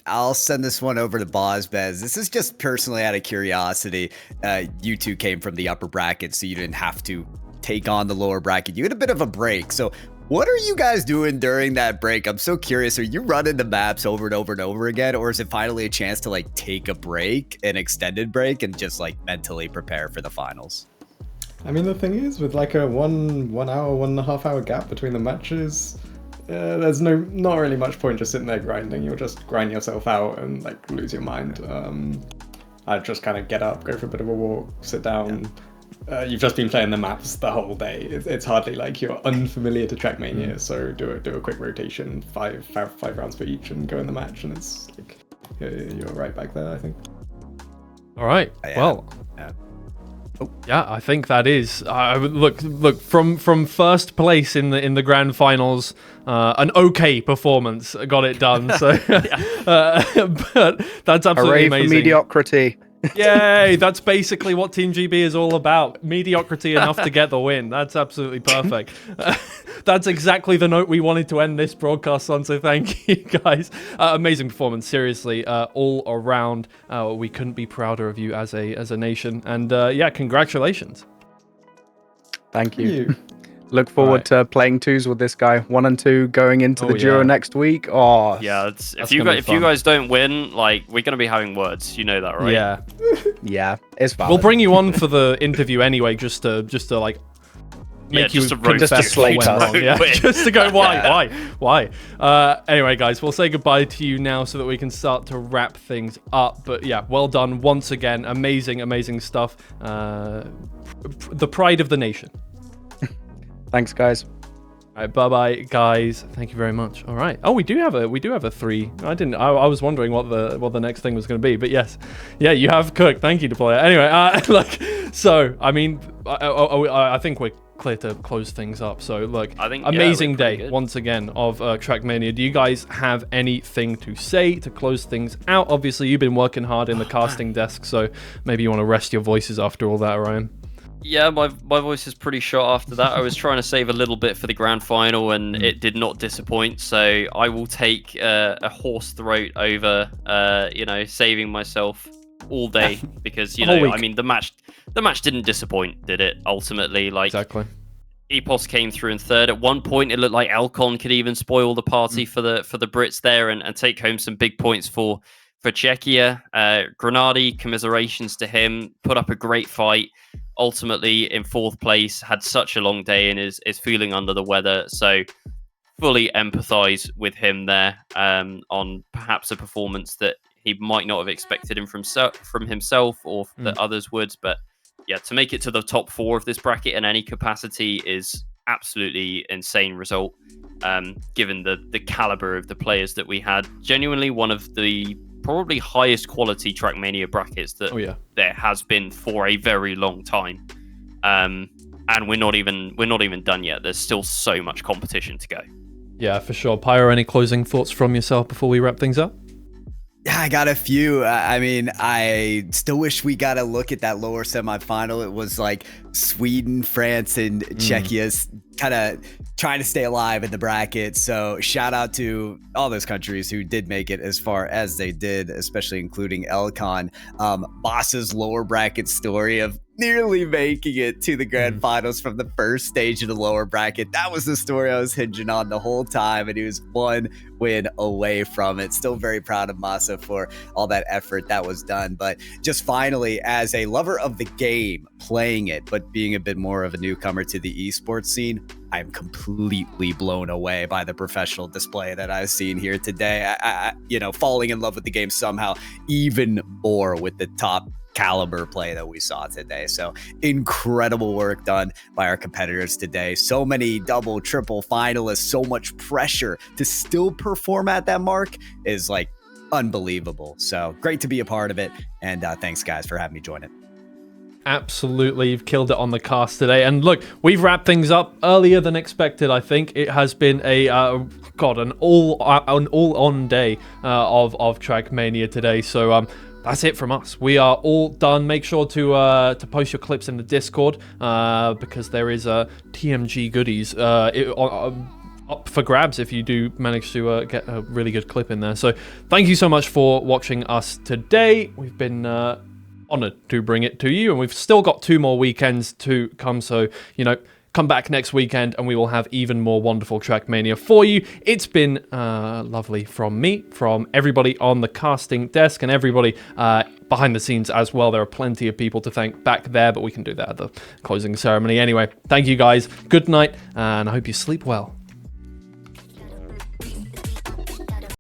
I'll send this one over to Bozbez. This is just personally out of curiosity. You 2 came from the upper bracket, so you didn't have to take on the lower bracket. You had a bit of a break. So what are you guys doing during that break? I'm so curious. Are you running the maps over and over and over again? Or is it finally a chance to take a break, an extended break, and just mentally prepare for the finals? I mean, the thing is, with a 1 hour, 1.5 hour gap between the matches, there's not really much point just sitting there grinding. You'll just grind yourself out and lose your mind. I'd just kind of get up, go for a bit of a walk, sit down. You've just been playing the maps the whole day. It's hardly like you're unfamiliar to Trackmania, so do a quick rotation, five rounds for each, and go in the match, and it's you're right back there, I think. All right. Well. Yeah, I think that is. Look from first place in the grand finals, an okay performance got it done. So, but that's absolutely Hooray amazing. For mediocrity. Yay! That's basically what Team GB is all about. Mediocrity enough to get the win. That's absolutely perfect. That's exactly the note we wanted to end this broadcast on. So thank you guys. Amazing performance, seriously, all around. We couldn't be prouder of you as a nation. And congratulations. Thank you. Look forward to playing 2s with this guy. 1 and 2 going into the duo next week. Oh, yeah. If you guys don't win, we're gonna be having words. You know that, right? Yeah. Yeah. It's valid. We'll bring you on for the interview anyway, just to make you just to slate us. Yeah, just to go why. Anyway, guys, we'll say goodbye to you now so that we can start to wrap things up. But yeah, well done once again. Amazing stuff. The pride of the nation. Thanks, guys. All right, bye, guys. Thank you very much. All right. Oh, we do have a 3. I was wondering what the next thing was going to be, but yes, yeah, you have Cook. Thank you, Deployer. Anyway, so I mean, I think we're clear to close things up. So look, I think amazing day once again of Trackmania. Do you guys have anything to say to close things out? Obviously, you've been working hard in the casting desk, so maybe you want to rest your voices after all that, Ryan. Yeah, my voice is pretty shot after that. I was trying to save a little bit for the grand final, and it did not disappoint. So I will take a hoarse throat over, saving myself all day because I mean the match didn't disappoint, did it? Ultimately, Exactly. Epos came through in third. At one point, it looked like Elcon could even spoil the party for the Brits there and take home some big points for Czechia. Grenady, commiserations to him, put up a great fight. Ultimately, in fourth place, had such a long day and is feeling under the weather. So fully empathise with him there on perhaps a performance that he might not have expected him from himself or that others would. But yeah, to make it to the top 4 of this bracket in any capacity is absolutely insane result. Given the caliber of the players that we had, genuinely one of the probably highest quality Trackmania brackets that there has been for a very long time. And we're not even done yet. There's still so much competition to go. Yeah, for sure. Pyro, any closing thoughts from yourself before we wrap things up? Yeah, I got a few. I mean, I still wish we got a look at that lower semifinal. It was like Sweden, France, and Czechia kind of trying to stay alive in the bracket. So shout out to all those countries who did make it as far as they did, especially including Elcon. Boss's lower bracket story of nearly making it to the grand finals from the first stage of the lower bracket. That was the story I was hinging on the whole time, and he was one win away from it. Still very proud of Masa for all that effort that was done. But just finally, as a lover of the game, playing it, but being a bit more of a newcomer to the esports scene, I'm completely blown away by the professional display that I've seen here today. I falling in love with the game somehow even more with the top caliber play that we saw today. So incredible work done by our competitors today. So many double, triple finalists, so much pressure to still perform at that mark is like unbelievable. So great to be a part of it. And thanks guys for having me join it. Absolutely, you've killed it on the cast today. And look, we've wrapped things up earlier than expected. I think it has been an all-on day of Trackmania today. So that's it from us. We are all done. Make sure to post your clips in the Discord because there is TMG goodies up for grabs if you do manage to get a really good clip in there. So thank you so much for watching us today. We've been honored to bring it to you, and we've still got 2 more weekends to come. So come back next weekend and we will have even more wonderful Trackmania for you. It's been lovely from me, from everybody on the casting desk, and everybody behind the scenes as well. There are plenty of people to thank back there, but we can do that at the closing ceremony. Anyway, thank you guys. Good night, and I hope you sleep well.